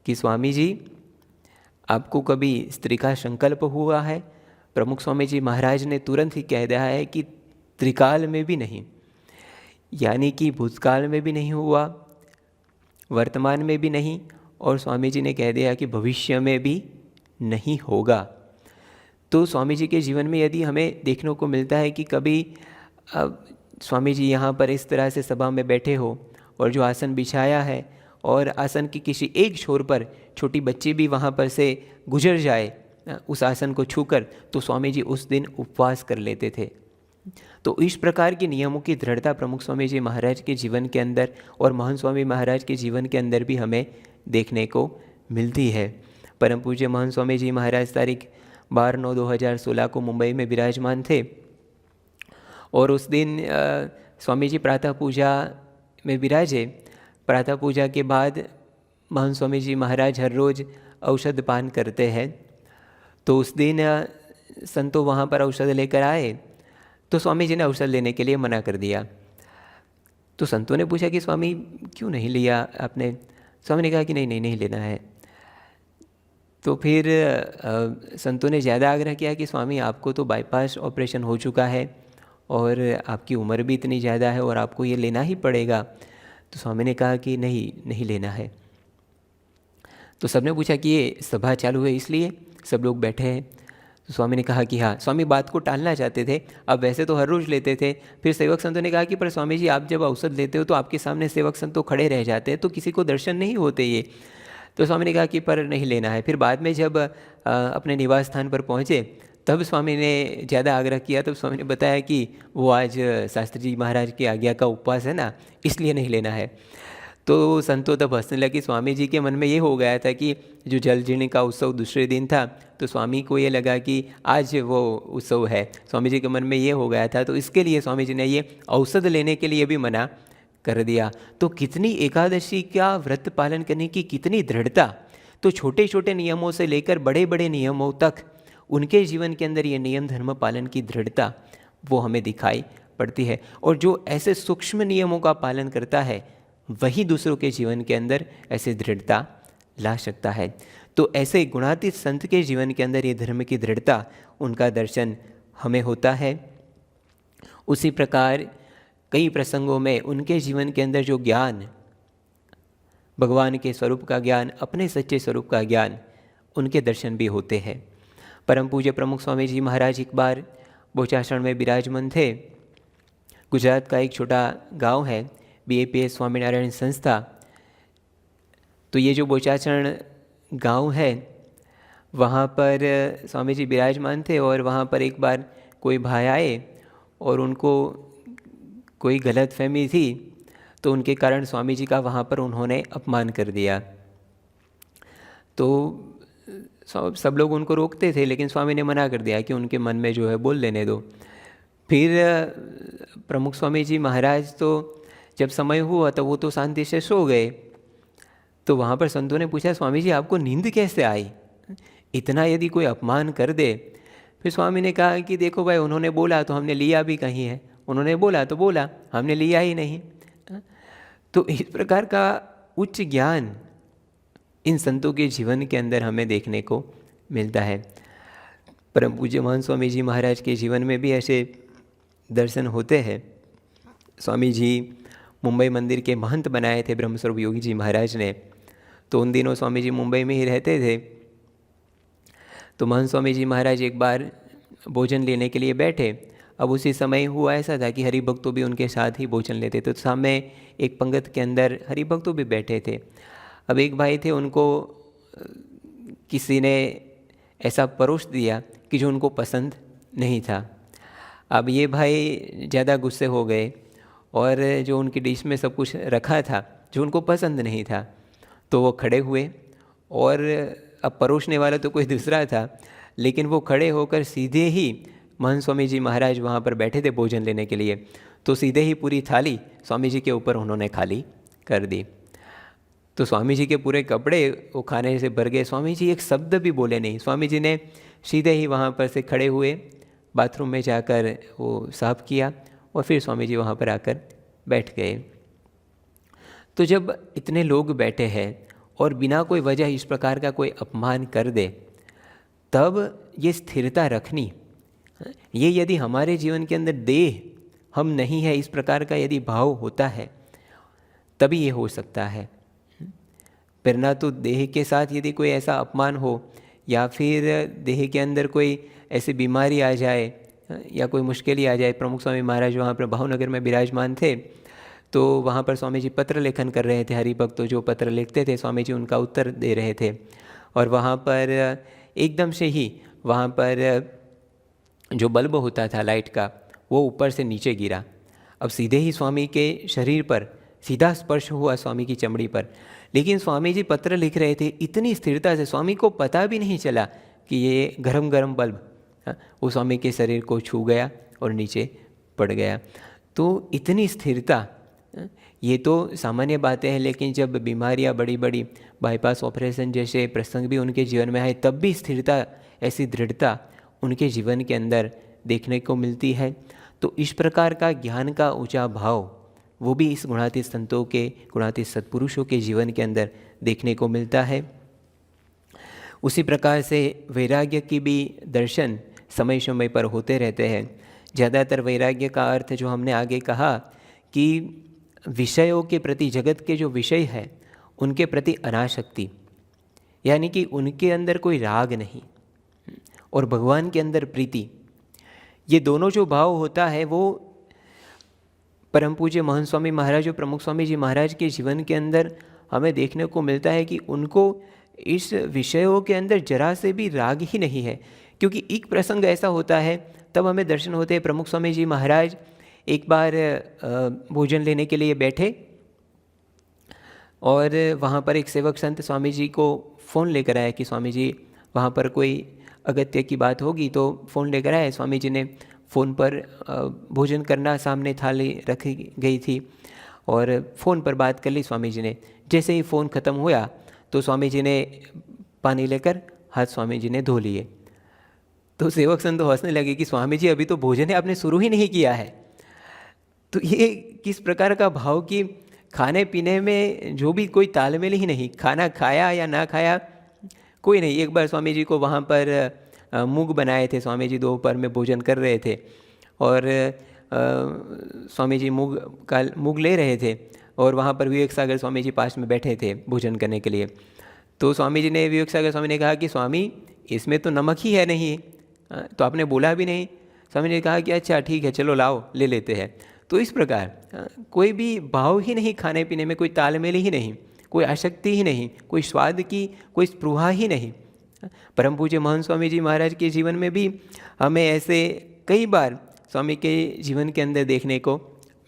कि स्वामी जी, आपको कभी स्त्री का संकल्प हुआ है? प्रमुख स्वामी जी महाराज ने तुरंत ही कह दिया है कि त्रिकाल में भी नहीं, यानी कि भूतकाल में भी नहीं हुआ, वर्तमान में भी नहीं, और स्वामी जी ने कह दिया कि भविष्य में भी नहीं होगा। तो स्वामी जी के जीवन में यदि हमें देखने को मिलता है कि कभी स्वामी जी यहाँ पर इस तरह से सभा में बैठे हो और जो आसन बिछाया है और आसन की किसी एक छोर पर छोटी बच्ची भी वहाँ पर से गुजर जाए उस आसन को छूकर, तो स्वामी जी उस दिन उपवास कर लेते थे। तो इस प्रकार के नियमों की दृढ़ता प्रमुख स्वामी जी महाराज के जीवन के अंदर और महान स्वामी महाराज के जीवन के अंदर भी हमें देखने को मिलती है। परम पूज्य महान स्वामी जी महाराज तारीख 12/9/2016 को मुंबई में विराजमान थे और उस दिन स्वामी जी प्रातः पूजा में विराजे। प्रातः पूजा के बाद महान स्वामी जी महाराज हर रोज़ औषध पान करते हैं। तो उस दिन संतों वहाँ पर औषध लेकर आए तो स्वामी जी ने औषध लेने के लिए मना कर दिया। तो संतों ने पूछा कि स्वामी क्यों नहीं लिया आपने? स्वामी ने कहा कि नहीं लेना है। तो फिर संतों ने ज़्यादा आग्रह किया कि स्वामी आपको तो बाईपास ऑपरेशन हो चुका है और आपकी उम्र भी इतनी ज़्यादा है और आपको ये लेना ही पड़ेगा। तो स्वामी ने कहा कि नहीं लेना है। तो सबने पूछा कि ये सभा चालू है इसलिए सब लोग बैठे हैं। तो स्वामी ने कहा कि हाँ। स्वामी बात को टालना चाहते थे, अब वैसे तो हर रोज़ लेते थे। फिर सेवक संतों ने कहा कि पर स्वामी जी आप जब औषध लेते हो तो आपके सामने सेवक संत तो खड़े रह जाते हैं, तो किसी को दर्शन नहीं होते ये। तो स्वामी ने कहा कि पर नहीं लेना है। फिर बाद में जब अपने निवास स्थान पर पहुँचे तब स्वामी ने ज़्यादा आग्रह किया। तब स्वामी ने बताया कि वो आज शास्त्री जी महाराज की आज्ञा का उपवास है ना, इसलिए नहीं लेना है। तो संतों तब हंसने लगी। स्वामी जी के मन में ये हो गया था कि जो जल जीर्ण का उत्सव दूसरे दिन था, तो स्वामी को ये लगा कि आज वो उत्सव है। स्वामी जी के मन में ये हो गया था, तो इसके लिए स्वामी जी ने ये औषध लेने के लिए भी मना कर दिया। तो कितनी एकादशी का व्रत पालन करने की कितनी दृढ़ता! तो छोटे छोटे नियमों से लेकर बड़े बड़े नियमों तक उनके जीवन के अंदर ये नियम धर्म पालन की दृढ़ता वो हमें दिखाई पड़ती है। और जो ऐसे सूक्ष्म नियमों का पालन करता है वही दूसरों के जीवन के अंदर ऐसे दृढ़ता ला सकता है। तो ऐसे गुणातीत संत के जीवन के अंदर ये धर्म की दृढ़ता, उनका दर्शन हमें होता है। उसी प्रकार कई प्रसंगों में उनके जीवन के अंदर जो ज्ञान भगवान के स्वरूप का ज्ञान, अपने सच्चे स्वरूप का ज्ञान, उनके दर्शन भी होते हैं। परम पूज्य प्रमुख स्वामी जी महाराज एक बार बोचासण में विराजमान थे। गुजरात का एक छोटा गांव है, BAPS स्वामीनारायण संस्था। तो ये जो बोचासण गांव है, वहाँ पर स्वामी जी विराजमान थे और वहाँ पर एक बार कोई भाई आए और उनको कोई गलत फहमी थी, तो उनके कारण स्वामी जी का वहाँ पर उन्होंने अपमान कर दिया। तो सब लोग उनको रोकते थे, लेकिन स्वामी ने मना कर दिया कि उनके मन में जो है बोल लेने दो। फिर प्रमुख स्वामी जी महाराज तो जब समय हुआ तो वो तो शांति से सो गए। तो वहाँ पर संतों ने पूछा, स्वामी जी आपको नींद कैसे आई, इतना यदि कोई अपमान कर दे। फिर स्वामी ने कहा कि देखो भाई, उन्होंने बोला तो हमने लिया भी कहीं है, उन्होंने बोला तो बोला, हमने लिया ही नहीं। तो इस प्रकार का उच्च ज्ञान इन संतों के जीवन के अंदर हमें देखने को मिलता है। परम पूज्य महान स्वामी जी महाराज के जीवन में भी ऐसे दर्शन होते हैं। स्वामी जी मुंबई मंदिर के महंत बनाए थे ब्रह्मस्वरूप योगी जी महाराज ने। तो उन दिनों स्वामी जी मुंबई में ही रहते थे। तो महंत स्वामी जी महाराज एक बार भोजन लेने के लिए बैठे। अब उसी समय हुआ ऐसा था कि हरिभक्तों भी उनके साथ ही भोजन लेते। तो सामने एक पंगत के अंदर हरिभक्तों भी बैठे थे। अब एक भाई थे, उनको किसी ने ऐसा परोस दिया कि जो उनको पसंद नहीं था। अब ये भाई ज़्यादा गुस्से हो गए और जो उनकी डिश में सब कुछ रखा था जो उनको पसंद नहीं था, तो वो खड़े हुए और अब परोसने वाला तो कोई दूसरा था, लेकिन वो खड़े होकर सीधे ही महंत स्वामी जी महाराज वहाँ पर बैठे थे भोजन लेने के लिए, तो सीधे ही पूरी थाली स्वामी जी के ऊपर उन्होंने खाली कर दी। तो स्वामी जी के पूरे कपड़े वो खाने से भर गए। स्वामी जी एक शब्द भी बोले नहीं। स्वामी जी ने सीधे ही वहाँ पर से खड़े हुए, बाथरूम में जाकर वो साफ़ किया और फिर स्वामी जी वहाँ पर आकर बैठ गए। तो जब इतने लोग बैठे हैं और बिना कोई वजह इस प्रकार का कोई अपमान कर दे, तब ये स्थिरता रखनी, ये यदि हमारे जीवन के अंदर देह हम नहीं है, इस प्रकार का यदि भाव होता है, तभी ये हो सकता है। वरना तो देह के साथ यदि कोई ऐसा अपमान हो या फिर देह के अंदर कोई ऐसी बीमारी आ जाए या कोई मुश्किल ही आ जाए। प्रमुख स्वामी महाराज वहाँ पर भावनगर में विराजमान थे, तो वहाँ पर स्वामी जी पत्र लेखन कर रहे थे। हरिभक्त जो पत्र लिखते थे, स्वामी जी उनका उत्तर दे रहे थे। और वहाँ पर एकदम से ही वहाँ पर जो बल्ब होता था लाइट का, वो ऊपर से नीचे गिरा। अब सीधे ही स्वामी के शरीर पर सीधा स्पर्श हुआ, स्वामी की चमड़ी पर। लेकिन स्वामी जी पत्र लिख रहे थे इतनी स्थिरता से, स्वामी को पता भी नहीं चला कि ये गरम गरम बल्ब वो स्वामी के शरीर को छू गया और नीचे पड़ गया। तो इतनी स्थिरता, ये तो सामान्य बातें हैं, लेकिन जब बीमारियां बड़ी बड़ी, बाईपास ऑपरेशन जैसे प्रसंग भी उनके जीवन में आए, तब भी स्थिरता, ऐसी दृढ़ता उनके जीवन के अंदर देखने को मिलती है। तो इस प्रकार का ज्ञान का ऊंचा भाव वो भी इस गुणातीत संतों के, गुणातीत सत्पुरुषों के जीवन के अंदर देखने को मिलता है। उसी प्रकार से वैराग्य की भी दर्शन समय समय पर होते रहते हैं। ज़्यादातर वैराग्य का अर्थ जो हमने आगे कहा कि विषयों के प्रति, जगत के जो विषय है उनके प्रति अनासक्ति, यानी कि उनके अंदर कोई राग नहीं, और भगवान के अंदर प्रीति, ये दोनों जो भाव होता है वो परम पूज्य महंत स्वामी महाराज और प्रमुख स्वामी जी महाराज के जीवन के अंदर हमें देखने को मिलता है कि उनको इस विषयों के अंदर जरा से भी राग ही नहीं है। क्योंकि एक प्रसंग ऐसा होता है, तब हमें दर्शन होते हैं। प्रमुख स्वामी जी महाराज एक बार भोजन लेने के लिए बैठे और वहाँ पर एक सेवक संत स्वामी जी को फ़ोन लेकर आया कि स्वामी जी वहाँ पर कोई अगत्य की बात होगी, तो फ़ोन लेकर आए। स्वामी जी ने फ़ोन पर भोजन करना, सामने थाली रखी गई थी और फ़ोन पर बात कर ली स्वामी जी ने। जैसे ही फ़ोन ख़त्म हुआ तो स्वामी जी ने पानी लेकर हाथ स्वामी जी ने धो लिए। तो सेवक संत हंसने लगे कि स्वामी जी अभी तो भोजन है, आपने शुरू ही नहीं किया है। तो ये किस प्रकार का भाव कि खाने पीने में जो भी कोई तालमेल ही नहीं, खाना खाया या ना खाया कोई नहीं। एक बार स्वामी जी को वहाँ पर मूंग बनाए थे, स्वामी जी दोपहर में भोजन कर रहे थे और स्वामी जी मूंग ले रहे थे। और वहाँ पर विवेक सागर स्वामी जी पास में बैठे थे भोजन करने के लिए। तो स्वामी जी ने, विवेक सागर स्वामी ने कहा कि स्वामी इसमें तो नमक ही है नहीं, तो आपने बोला भी नहीं। स्वामी ने कहा कि अच्छा ठीक है, चलो लाओ ले लेते हैं। तो इस प्रकार कोई भी भाव ही नहीं, खाने पीने में कोई तालमेल ही नहीं, कोई आसक्ति ही नहीं, कोई स्वाद की कोई स्पृहा ही नहीं। परम पूज्य महंत स्वामी जी महाराज के जीवन में भी हमें ऐसे कई बार स्वामी के जीवन के अंदर देखने को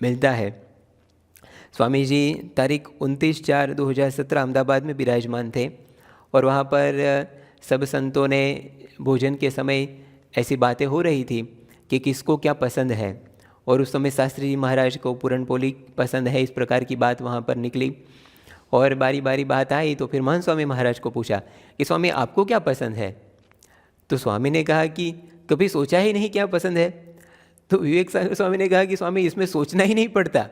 मिलता है। स्वामी जी तारीख 29/4/2017 अहमदाबाद में विराजमान थे और वहाँ पर सब संतों ने भोजन के समय ऐसी बातें हो रही थी कि किसको क्या पसंद है, और उस समय शास्त्री जी महाराज को पूरन पोली पसंद है, इस प्रकार की बात वहाँ पर निकली। और बारी बारी बात आई तो फिर महंत स्वामी महाराज को पूछा कि स्वामी आपको क्या पसंद है। तो स्वामी ने कहा कि कभी सोचा ही नहीं क्या पसंद है। तो विवेक सागर स्वामी ने कहा कि स्वामी इसमें सोचना ही नहीं पड़ता,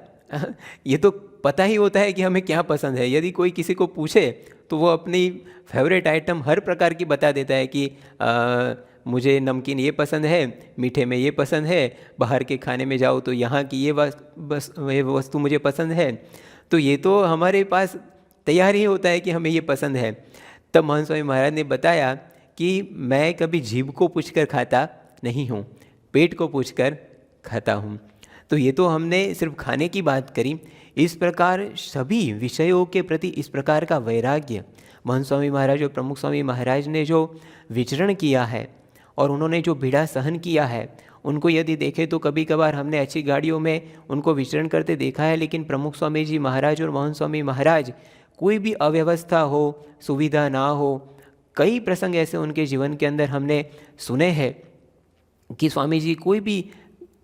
ये तो पता ही होता है कि हमें क्या पसंद है। यदि कोई किसी को पूछे तो वो अपनी फेवरेट आइटम हर प्रकार की बता देता है कि मुझे नमकीन ये पसंद है, मीठे में ये पसंद है, बाहर के खाने में जाओ तो यहाँ की ये वस्तु मुझे पसंद है। तो ये तो हमारे पास तैयार ही होता है कि हमें ये पसंद है। तब महंत स्वामी महाराज ने बताया कि मैं कभी जीभ को पूछकर खाता नहीं हूँ, पेट को पूछकर खाता हूँ। तो ये तो हमने सिर्फ खाने की बात करी। इस प्रकार सभी विषयों के प्रति इस प्रकार का वैराग्य महंत स्वामी महाराज और प्रमुख स्वामी महाराज ने जो विचरण किया है और उन्होंने जो बीड़ा सहन किया है, उनको यदि देखें तो कभी कभार हमने अच्छी गाड़ियों में उनको विचरण करते देखा है, लेकिन प्रमुख स्वामी जी महाराज और महंत स्वामी महाराज कोई भी अव्यवस्था हो, सुविधा ना हो, कई प्रसंग ऐसे उनके जीवन के अंदर हमने सुने हैं कि स्वामी जी कोई भी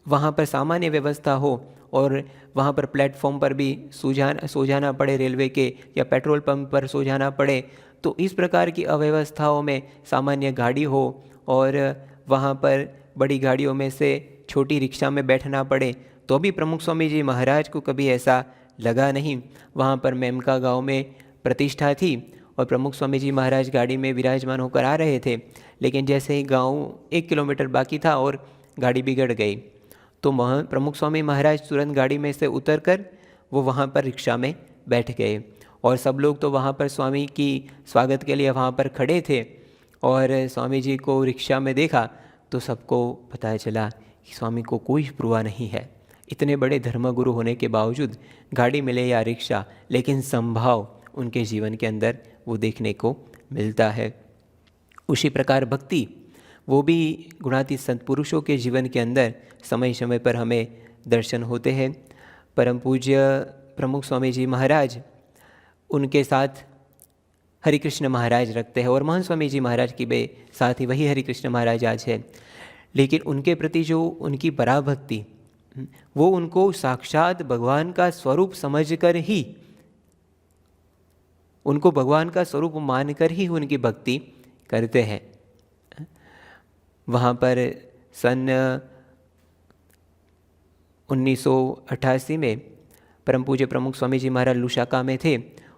वहाँ पर सामान्य व्यवस्था हो और वहाँ पर प्लेटफॉर्म पर भी सो जाना पड़े रेलवे के, या पेट्रोल पंप पर सो जाना पड़े, तो इस प्रकार की अव्यवस्थाओं में सामान्य गाड़ी हो और वहाँ पर बड़ी गाड़ियों में से छोटी रिक्शा में बैठना पड़े, तो भी प्रमुख स्वामी जी महाराज को कभी ऐसा लगा नहीं। वहाँ पर मेमका गांव में प्रतिष्ठा थी और प्रमुख स्वामी जी महाराज गाड़ी में विराजमान होकर आ रहे थे, लेकिन जैसे ही गांव 1 किलोमीटर बाकी था और गाड़ी बिगड़ गई, तो प्रमुख स्वामी महाराज तुरंत गाड़ी में से उतरकर वो वहाँ पर रिक्शा में बैठ गए। और सब लोग तो वहाँ पर स्वामी की स्वागत के लिए वहाँ पर खड़े थे, और स्वामी जी को रिक्शा में देखा तो सबको पता चला कि स्वामी को कोई स्पृहा नहीं है। इतने बड़े धर्मगुरु होने के बावजूद गाड़ी मिले या रिक्शा, लेकिन संभाव उनके जीवन के अंदर वो देखने को मिलता है। उसी प्रकार भक्ति, वो भी गुणातीत संत पुरुषों के जीवन के अंदर समय समय पर हमें दर्शन होते हैं। परम पूज्य प्रमुख स्वामी जी महाराज, उनके साथ हरिकृष्ण महाराज रखते हैं और महंत स्वामी जी महाराज की बे साथ ही वही हरिकृष्ण महाराज आज है, लेकिन उनके प्रति जो उनकी पराभक्ति, वो उनको साक्षात भगवान का स्वरूप समझकर ही, उनको भगवान का स्वरूप मानकर ही उनकी भक्ति करते हैं। वहाँ पर सन 1988 में परम पूज्य प्रमुख स्वामी जी महाराज लुशाका में थे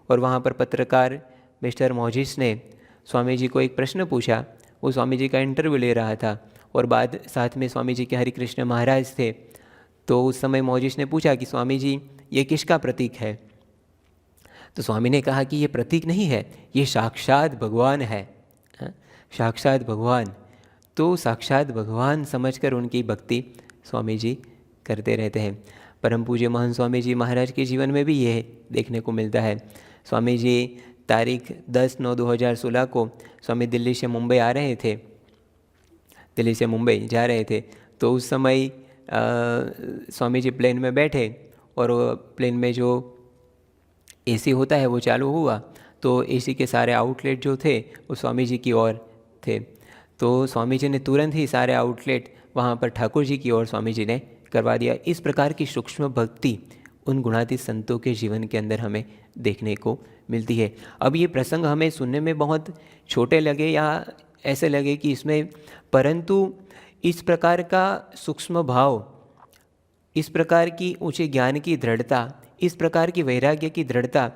और वहाँ पर पत्रकार मिस्टर मोजिस ने स्वामी जी को एक प्रश्न पूछा। वो स्वामी जी का इंटरव्यू ले रहा था और बाद साथ में स्वामी जी के हरिकृष्ण महाराज थे। तो उस समय मोजिस ने पूछा कि स्वामी जी ये किसका प्रतीक है? तो स्वामी ने कहा कि ये प्रतीक नहीं है, ये साक्षात भगवान है, साक्षात भगवान। तो साक्षात भगवान समझकर उनकी भक्ति स्वामी जी करते रहते हैं। परम पूज्य महंत स्वामी जी महाराज के जीवन में भी यह देखने को मिलता है। स्वामी जी तारीख 10/9/2016 को स्वामी दिल्ली से मुंबई आ रहे थे, दिल्ली से मुंबई जा रहे थे। तो उस समय स्वामी जी प्लेन में बैठे और प्लेन में जो एसी होता है वो चालू हुआ, तो एसी के सारे आउटलेट जो थे वो स्वामी जी की ओर थे। तो स्वामी जी ने तुरंत ही सारे आउटलेट वहाँ पर ठाकुर जी की ओर स्वामी जी ने करवा दिया। इस प्रकार की सूक्ष्म भक्ति उन गुणातीत संतों के जीवन के अंदर हमें देखने को मिलती है। अब ये प्रसंग हमें सुनने में बहुत छोटे लगे या ऐसे लगे कि इसमें, परंतु इस प्रकार का सूक्ष्म भाव, इस प्रकार की ऊंचे ज्ञान की दृढ़ता, इस प्रकार की वैराग्य की दृढ़ता,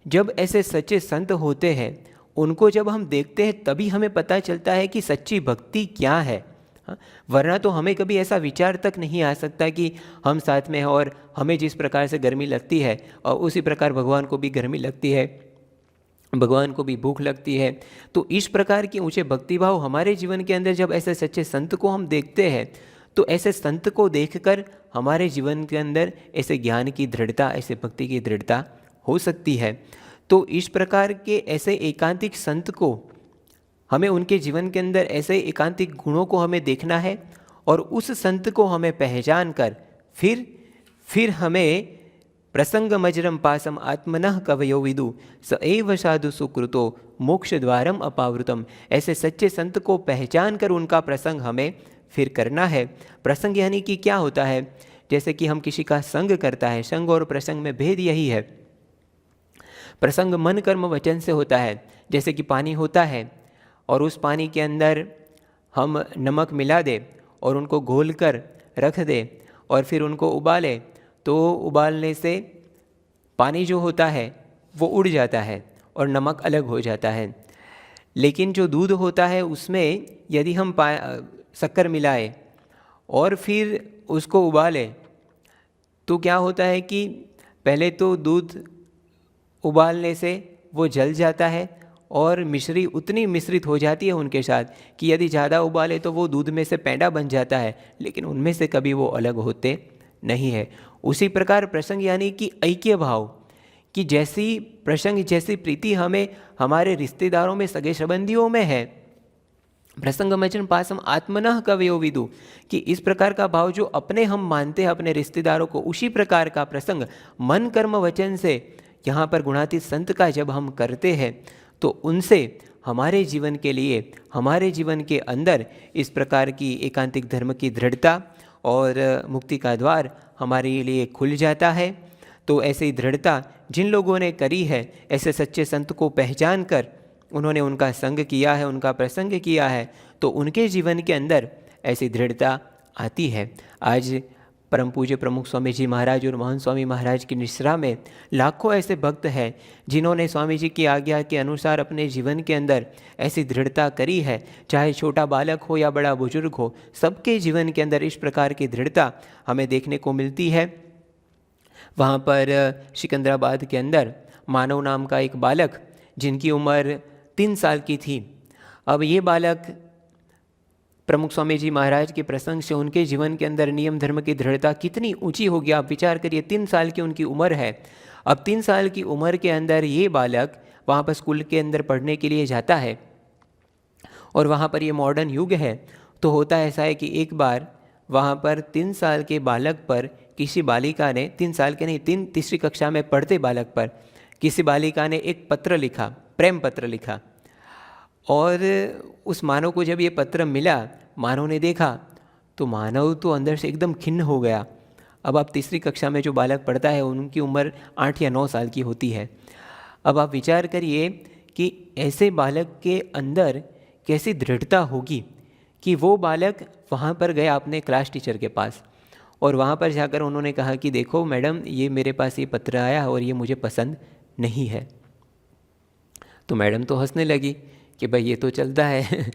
जब ऐसे सच्चे संत होते हैं उनको जब हम देखते हैं तभी हमें पता चलता है कि सच्ची भक्ति क्या है। हाँ, वरना तो हमें कभी ऐसा विचार तक नहीं आ सकता कि हम साथ में हैं और हमें जिस प्रकार से गर्मी लगती है और उसी प्रकार भगवान को भी गर्मी लगती है, भगवान को भी भूख लगती है। तो इस प्रकार के ऊंचे भक्तिभाव हमारे जीवन के अंदर जब ऐसे सच्चे संत को हम देखते हैं, तो ऐसे संत को देखकर हमारे जीवन के अंदर ऐसे ज्ञान की दृढ़ता, ऐसे भक्ति की दृढ़ता हो सकती है। तो इस प्रकार के ऐसे एकांतिक संत को हमें उनके जीवन के अंदर ऐसे एकांतिक गुणों को हमें देखना है और उस संत को हमें पहचान कर फिर हमें प्रसंग मजरम पासम आत्मनः कवयो विदु स एव साधु सुकृतो मोक्ष द्वारम अपावृतम, ऐसे सच्चे संत को पहचान कर उनका प्रसंग हमें फिर करना है। प्रसंग यानी कि क्या होता है, जैसे कि हम किसी का संग करता है, संग और प्रसंग में भेद यही है। प्रसंग मन कर्म वचन से होता है, जैसे कि पानी होता है और उस पानी के अंदर हम नमक मिला दे और उनको घोल कर रख दे और फिर उनको उबाले, तो उबालने से पानी जो होता है वो उड़ जाता है और नमक अलग हो जाता है। लेकिन जो दूध होता है उसमें यदि हम शक्कर मिलाए और फिर उसको उबाले, तो क्या होता है कि पहले तो दूध उबालने से वो जल जाता है और मिश्री उतनी मिश्रित हो जाती है उनके साथ कि यदि ज़्यादा उबाले तो वो दूध में से पेंडा बन जाता है, लेकिन उनमें से कभी वो अलग होते नहीं है। उसी प्रकार प्रसंग यानी कि ऐक्य भाव, कि जैसी प्रसंग जैसी प्रीति हमें हमारे रिश्तेदारों में, सगे संबंधियों में है, प्रसंग मचन पासम आत्मनः कवयो विदु, कि इस प्रकार का भाव जो अपने हम मानते हैं अपने रिश्तेदारों को, उसी प्रकार का प्रसंग मन कर्म वचन से यहाँ पर गुणातीत संत का जब हम करते हैं, तो उनसे हमारे जीवन के लिए, हमारे जीवन के अंदर इस प्रकार की एकांतिक धर्म की दृढ़ता और मुक्ति का द्वार हमारे लिए खुल जाता है। तो ऐसी दृढ़ता जिन लोगों ने करी है, ऐसे सच्चे संत को पहचान कर उन्होंने उनका संग किया है, उनका प्रसंग किया है, तो उनके जीवन के अंदर ऐसी दृढ़ता आती है। आज परम पूज्य प्रमुख स्वामी जी महाराज और महान स्वामी महाराज की निश्रा में लाखों ऐसे भक्त हैं जिन्होंने स्वामी जी की आज्ञा के अनुसार अपने जीवन के अंदर ऐसी दृढ़ता करी है। चाहे छोटा बालक हो या बड़ा बुजुर्ग हो, सबके जीवन के अंदर इस प्रकार की दृढ़ता हमें देखने को मिलती है। वहाँ पर सिकंदराबाद के अंदर मानव नाम का एक बालक, जिनकी उम्र 3 साल की थी। अब ये बालक प्रमुख स्वामी जी महाराज के प्रसंग से उनके जीवन के अंदर नियम धर्म की दृढ़ता कितनी ऊंची हो गया। आप विचार करिए, 3 साल की उनकी उम्र है। अब 3 साल की उम्र के अंदर ये बालक वहाँ पर स्कूल के अंदर पढ़ने के लिए जाता है और वहाँ पर ये मॉडर्न युग है। तो होता ऐसा है कि एक बार वहाँ पर 3 साल के बालक पर किसी बालिका ने, 3 साल के नहीं, तीसरी कक्षा में पढ़ते बालक पर किसी बालिका ने एक पत्र लिखा, प्रेम पत्र लिखा। और उस मानव को जब ये पत्र मिला, मानव ने देखा तो मानव तो अंदर से एकदम खिन्न हो गया। अब आप तीसरी कक्षा में जो बालक पढ़ता है उनकी उम्र 8 या 9 साल की होती है। अब आप विचार करिए कि ऐसे बालक के अंदर कैसी दृढ़ता होगी कि वो बालक वहाँ पर गया अपने क्लास टीचर के पास और वहाँ पर जाकर उन्होंने कहा कि देखो मैडम, ये मेरे पास ये पत्र आया और ये मुझे पसंद नहीं है। तो मैडम तो हंसने लगी कि भाई ये तो चलता है।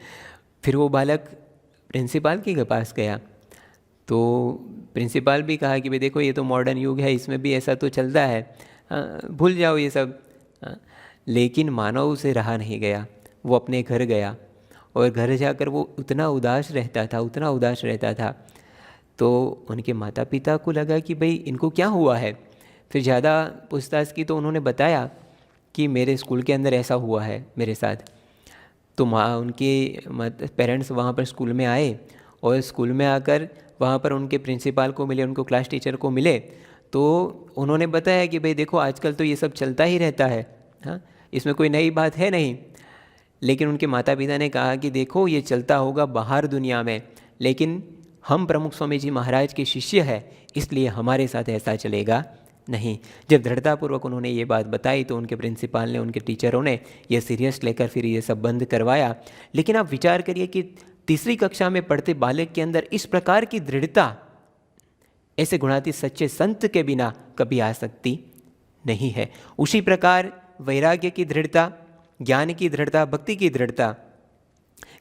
फिर वो बालक प्रिंसिपल के पास गया तो प्रिंसिपल भी कहा कि भाई देखो ये तो मॉडर्न युग है, इसमें भी ऐसा तो चलता है, भूल जाओ ये सब। लेकिन मानव उसे रहा नहीं गया, वो अपने घर गया और घर जाकर वो उतना उदास रहता था। तो उनके माता पिता को लगा कि भाई इनको क्या हुआ है। फिर ज़्यादा पूछताछ की तो उन्होंने बताया कि मेरे स्कूल के अंदर ऐसा हुआ है मेरे साथ। तो उनके पेरेंट्स वहाँ पर स्कूल में आए और स्कूल में आकर वहाँ पर उनके प्रिंसिपल को मिले, उनको क्लास टीचर को मिले। तो उन्होंने बताया कि भाई देखो आजकल तो ये सब चलता ही रहता है, हाँ, इसमें कोई नई बात है नहीं। लेकिन उनके माता पिता ने कहा कि देखो ये चलता होगा बाहर दुनिया में, लेकिन हम प्रमुख स्वामी जी महाराज के शिष्य हैं, इसलिए हमारे साथ ऐसा चलेगा नहीं। जब दृढ़तापूर्वक उन्होंने ये बात बताई तो उनके प्रिंसिपल ने, उनके टीचरों ने ये सीरियस लेकर फिर ये सब बंद करवाया। लेकिन आप विचार करिए कि तीसरी कक्षा में पढ़ते बालक के अंदर इस प्रकार की दृढ़ता ऐसे गुणातीत सच्चे संत के बिना कभी आ सकती नहीं है। उसी प्रकार वैराग्य की दृढ़ता, ज्ञान की दृढ़ता, भक्ति की दृढ़ता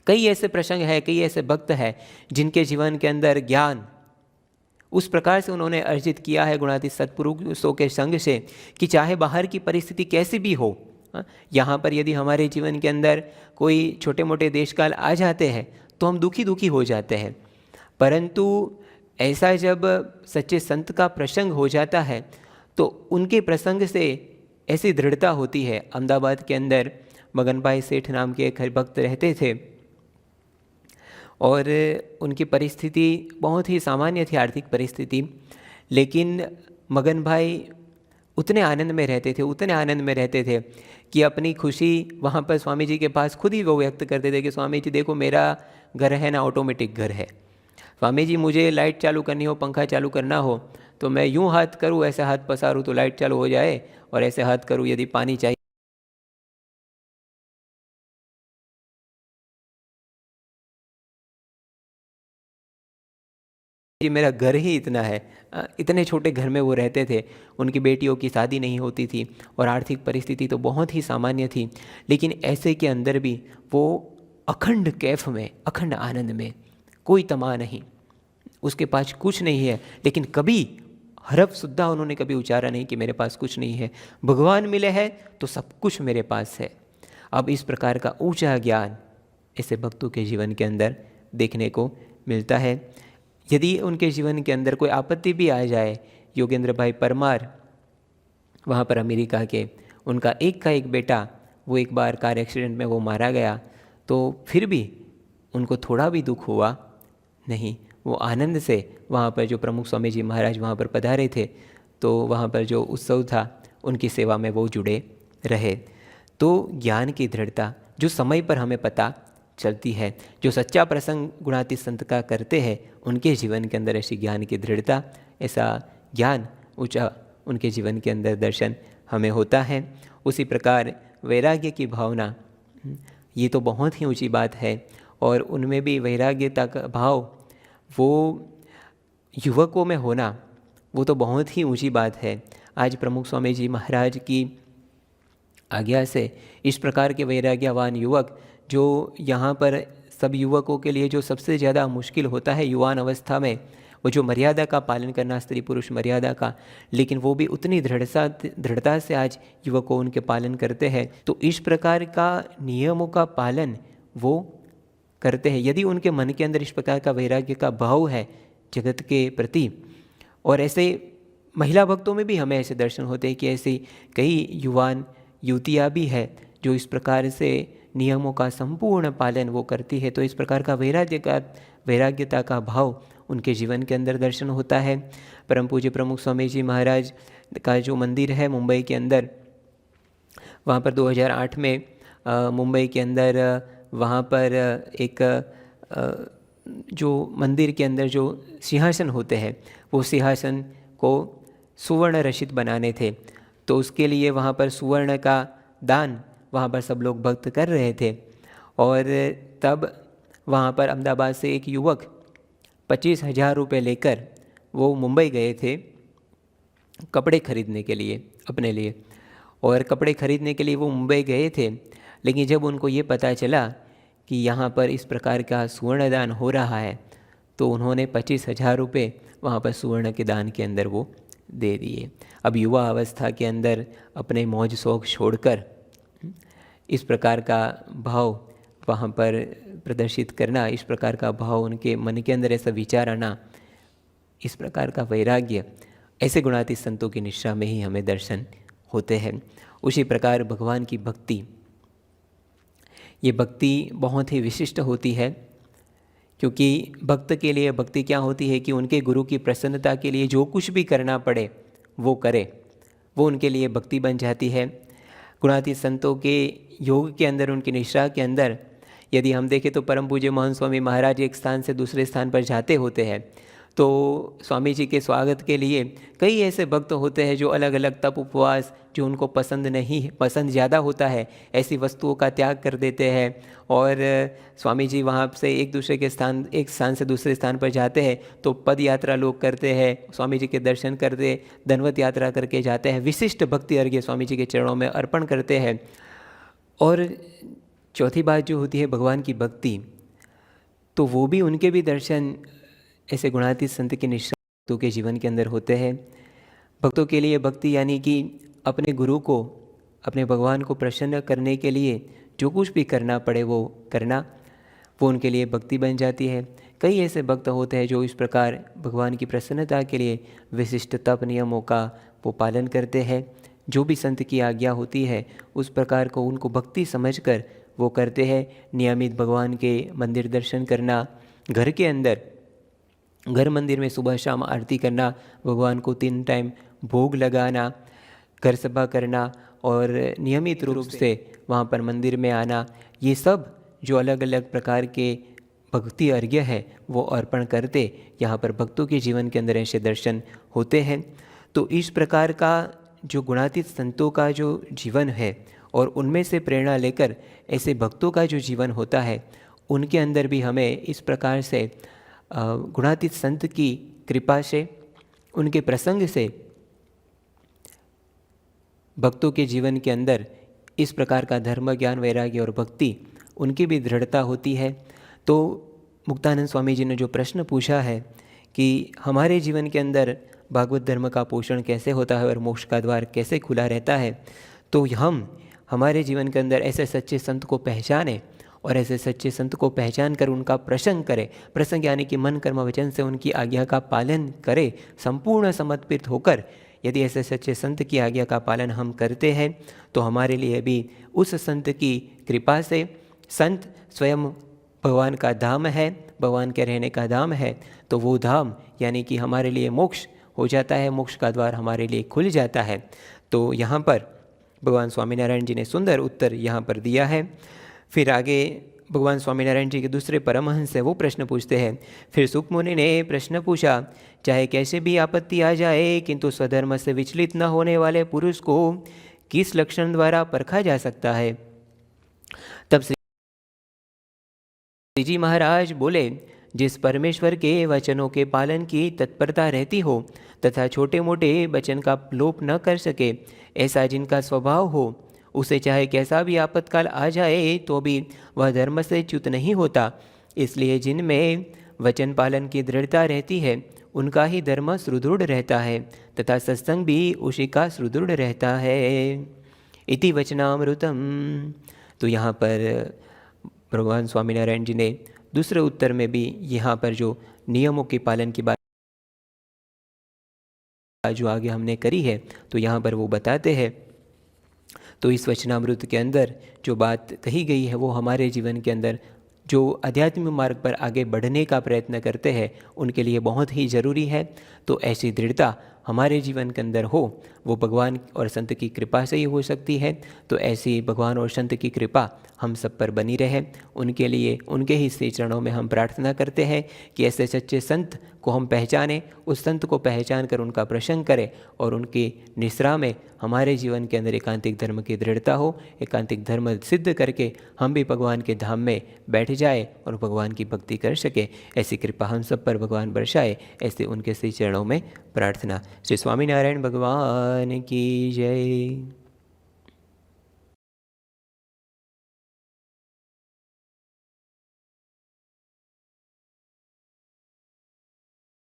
कई ऐसे प्रसंग हैं, कई ऐसे भक्त हैं जिनके जीवन के अंदर ज्ञान उस प्रकार से उन्होंने अर्जित किया है गुणातीत सत्पुरुषों के संग से कि चाहे बाहर की परिस्थिति कैसी भी हो, यहाँ पर यदि हमारे जीवन के अंदर कोई छोटे मोटे देशकाल आ जाते हैं तो हम दुखी दुखी हो जाते हैं, परंतु ऐसा जब सच्चे संत का प्रसंग हो जाता है तो उनके प्रसंग से ऐसी दृढ़ता होती है। अहमदाबाद के अंदर मगन भाई सेठ नाम के एक हरिभक्त रहते थे और उनकी परिस्थिति बहुत ही सामान्य थी, आर्थिक परिस्थिति, लेकिन मगन भाई उतने आनंद में रहते थे कि अपनी खुशी वहाँ पर स्वामी जी के पास खुद ही वो व्यक्त करते थे कि स्वामी जी देखो मेरा घर है ना ऑटोमेटिक घर है, स्वामी जी मुझे लाइट चालू करनी हो, पंखा चालू करना हो तो मैं यूँ हाथ करूँ, ऐसे हाथ पसारूँ तो लाइट चालू हो जाए, और ऐसे हाथ करूँ यदि पानी चाहिए जी मेरा घर ही इतना है। इतने छोटे घर में वो रहते थे, उनकी बेटियों की शादी नहीं होती थी और आर्थिक परिस्थिति तो बहुत ही सामान्य थी, लेकिन ऐसे के अंदर भी वो अखंड कैफ में, अखंड आनंद में, कोई तमा नहीं, उसके पास कुछ नहीं है, लेकिन कभी हरफ सुद्धा उन्होंने कभी उच्चारा नहीं कि मेरे पास कुछ नहीं है, भगवान मिले हैं तो सब कुछ मेरे पास है। अब इस प्रकार का ऊंचा ज्ञान ऐसे भक्तों के जीवन के अंदर देखने को मिलता है। यदि उनके जीवन के अंदर कोई आपत्ति भी आ जाए, योगेंद्र भाई परमार वहाँ पर अमेरिका के, उनका एक बेटा वो एक बार कार एक्सीडेंट में वो मारा गया, तो फिर भी उनको थोड़ा भी दुख हुआ नहीं, वो आनंद से वहाँ पर जो प्रमुख स्वामी जी महाराज वहाँ पर पधारे थे तो वहाँ पर जो उत्सव था उनकी सेवा में वो जुड़े रहे। तो ज्ञान की दृढ़ता जो समय पर हमें पता चलती है, जो सच्चा प्रसंग गुणातीत संत का करते हैं उनके जीवन के अंदर ऐसी ज्ञान की दृढ़ता, ऐसा ज्ञान ऊंचा उनके जीवन के अंदर दर्शन हमें होता है। उसी प्रकार वैराग्य की भावना, ये तो बहुत ही ऊंची बात है, और उनमें भी वैराग्यता का भाव वो युवकों में होना वो तो बहुत ही ऊंची बात है। आज प्रमुख स्वामी जी महाराज की आज्ञा से इस प्रकार के वैराग्यवान युवक, जो यहाँ पर सब युवकों के लिए जो सबसे ज़्यादा मुश्किल होता है युवान अवस्था में, वो जो मर्यादा का पालन करना, स्त्री पुरुष मर्यादा का, लेकिन वो भी उतनी दृढ़ता से आज युवकों उनके पालन करते हैं। तो इस प्रकार का नियमों का पालन वो करते हैं यदि उनके मन के अंदर इस प्रकार का वैराग्य का भाव है जगत के प्रति। और ऐसे महिला भक्तों में भी हमें ऐसे दर्शन होते हैं कि ऐसी कई युवान युवतियाँ भी है जो इस प्रकार से नियमों का संपूर्ण पालन वो करती है। तो इस प्रकार का वैराग्यता का भाव उनके जीवन के अंदर दर्शन होता है। परम पूज्य प्रमुख स्वामी जी महाराज का जो मंदिर है मुंबई के अंदर, वहाँ पर 2008 में मुंबई के अंदर वहाँ पर एक जो मंदिर के अंदर जो सिंहासन होते हैं वो सिंहासन को सुवर्ण रचित बनाने थे, तो उसके लिए वहाँ पर सुवर्ण का दान वहाँ पर सब लोग भक्त कर रहे थे। और तब वहाँ पर अहमदाबाद से एक युवक 25,000 रुपये लेकर वो मुंबई गए थे कपड़े खरीदने के लिए अपने लिए, और कपड़े खरीदने के लिए वो मुंबई गए थे। लेकिन जब उनको ये पता चला कि यहाँ पर इस प्रकार का सुवर्णदान हो रहा है तो उन्होंने 25,000 रुपये वहाँ पर सुवर्ण के दान के अंदर वो दे दिए। अब युवा अवस्था के अंदर अपने मौज शौक छोड़कर इस प्रकार का भाव वहाँ पर प्रदर्शित करना, इस प्रकार का भाव उनके मन के अंदर ऐसा विचार आना, इस प्रकार का वैराग्य ऐसे गुणातीत संतों की निष्ठा में ही हमें दर्शन होते हैं। उसी प्रकार भगवान की भक्ति, ये भक्ति बहुत ही विशिष्ट होती है, क्योंकि भक्त के लिए भक्ति क्या होती है कि उनके गुरु की प्रसन्नता के लिए जो कुछ भी करना पड़े वो करे, वो उनके लिए भक्ति बन जाती है। गुणातीत संतों के योग के अंदर, उनकी निष्ठा के अंदर यदि हम देखें तो परम पूज्य मोहन स्वामी महाराज एक स्थान से दूसरे स्थान पर जाते होते हैं तो स्वामी जी के स्वागत के लिए कई ऐसे भक्त होते हैं जो अलग अलग तप उपवास, जो उनको पसंद ज़्यादा होता है, ऐसी वस्तुओं का त्याग कर देते हैं। और स्वामी जी वहाँ से एक स्थान से दूसरे स्थान पर जाते हैं तो पद यात्रा लोग करते हैं, स्वामी जी के दर्शन करते, दंडवत यात्रा करके जाते हैं, विशिष्ट भक्ति अर्घ्य स्वामी जी के चरणों में अर्पण करते हैं। और चौथी बात जो होती है भगवान की भक्ति, तो वो भी उनके भी दर्शन ऐसे गुणातीत संत के निष्ठा भक्तों के जीवन के अंदर होते हैं। भक्तों के लिए भक्ति यानी कि अपने गुरु को, अपने भगवान को प्रसन्न करने के लिए जो कुछ भी करना पड़े वो करना, वो उनके लिए भक्ति बन जाती है। कई ऐसे भक्त होते हैं जो इस प्रकार भगवान की प्रसन्नता के लिए विशिष्ट तप नियमों का वो पालन करते हैं। जो भी संत की आज्ञा होती है उस प्रकार को उनको भक्ति समझकर वो करते हैं। नियमित भगवान के मंदिर दर्शन करना, घर के अंदर घर मंदिर में सुबह शाम आरती करना, भगवान को 3 टाइम भोग लगाना, घर सभा करना और नियमित रूप से वहाँ पर मंदिर में आना, ये सब जो अलग अलग प्रकार के भक्ति अर्घ्य है वो अर्पण करते यहाँ पर भक्तों के जीवन के अंदर ऐसे दर्शन होते हैं। तो इस प्रकार का जो गुणातीत संतों का जो जीवन है और उनमें से प्रेरणा लेकर ऐसे भक्तों का जो जीवन होता है, उनके अंदर भी हमें इस प्रकार से गुणातीत संत की कृपा से, उनके प्रसंग से भक्तों के जीवन के अंदर इस प्रकार का धर्म, ज्ञान, वैराग्य और भक्ति उनकी भी दृढ़ता होती है। तो मुक्तानंद स्वामी जी ने जो प्रश्न पूछा है कि हमारे जीवन के अंदर भागवत धर्म का पोषण कैसे होता है और मोक्ष का द्वार कैसे खुला रहता है, तो हम हमारे जीवन के अंदर ऐसे सच्चे संत को पहचानें और ऐसे सच्चे संत को पहचान कर उनका प्रसंग करें। प्रसंग यानी कि मन कर्म वचन से उनकी आज्ञा का पालन करें, संपूर्ण समर्पित होकर। यदि ऐसे सच्चे संत की आज्ञा का पालन हम करते हैं तो हमारे लिए भी उस संत की कृपा से, संत स्वयं भगवान का धाम है, भगवान के रहने का धाम है, तो वो धाम यानी कि हमारे लिए मोक्ष हो जाता है, मोक्ष का द्वार हमारे लिए खुल जाता है। तो यहाँ पर भगवान स्वामीनारायण जी ने सुंदर उत्तर यहाँ पर दिया है। फिर आगे भगवान स्वामीनारायण जी के दूसरे परमहंस से वो प्रश्न पूछते हैं। फिर सुख मुनि ने प्रश्न पूछा, चाहे कैसे भी आपत्ति आ जाए किंतु स्वधर्म से विचलित न होने वाले पुरुष को किस लक्षण द्वारा परखा जा सकता है? तब श्री जी महाराज बोले, जिस परमेश्वर के वचनों के पालन की तत्परता रहती हो तथा छोटे मोटे वचन का लोप न कर सके, ऐसा जिनका स्वभाव हो, उसे चाहे कैसा भी आपत्काल आ जाए तो भी वह धर्म से च्युत नहीं होता। इसलिए जिनमें वचन पालन की दृढ़ता रहती है उनका ही धर्म सुदृढ़ रहता है तथा सत्संग भी उसी का सुदृढ़ रहता है। इति वचनामृतम। तो यहाँ पर भगवान स्वामीनारायण जी ने दूसरे उत्तर में भी यहाँ पर जो नियमों के पालन की बात जो आगे हमने करी है, तो यहाँ पर वो बताते हैं। तो इस वचनामृत के अंदर जो बात कही गई है वो हमारे जीवन के अंदर जो आध्यात्मिक मार्ग पर आगे बढ़ने का प्रयत्न करते हैं उनके लिए बहुत ही ज़रूरी है। तो ऐसी दृढ़ता हमारे जीवन के अंदर हो, वो भगवान और संत की कृपा से ही हो सकती है। तो ऐसी भगवान और संत की कृपा हम सब पर बनी रहे, उनके लिए उनके ही श्री चरणों में हम प्रार्थना करते हैं कि ऐसे सच्चे संत को हम पहचानें, उस संत को पहचान कर उनका प्रसंग करें और उनकी निश्रा में हमारे जीवन के अंदर एकांतिक धर्म की दृढ़ता हो, एकांतिक धर्म सिद्ध करके हम भी भगवान के धाम में बैठ जाए और भगवान की भक्ति कर सके। ऐसी कृपा हम सब पर भगवान बरसाए, ऐसे उनके श्री चरणों में प्रार्थना। श्री स्वामीनारायण भगवान की जय।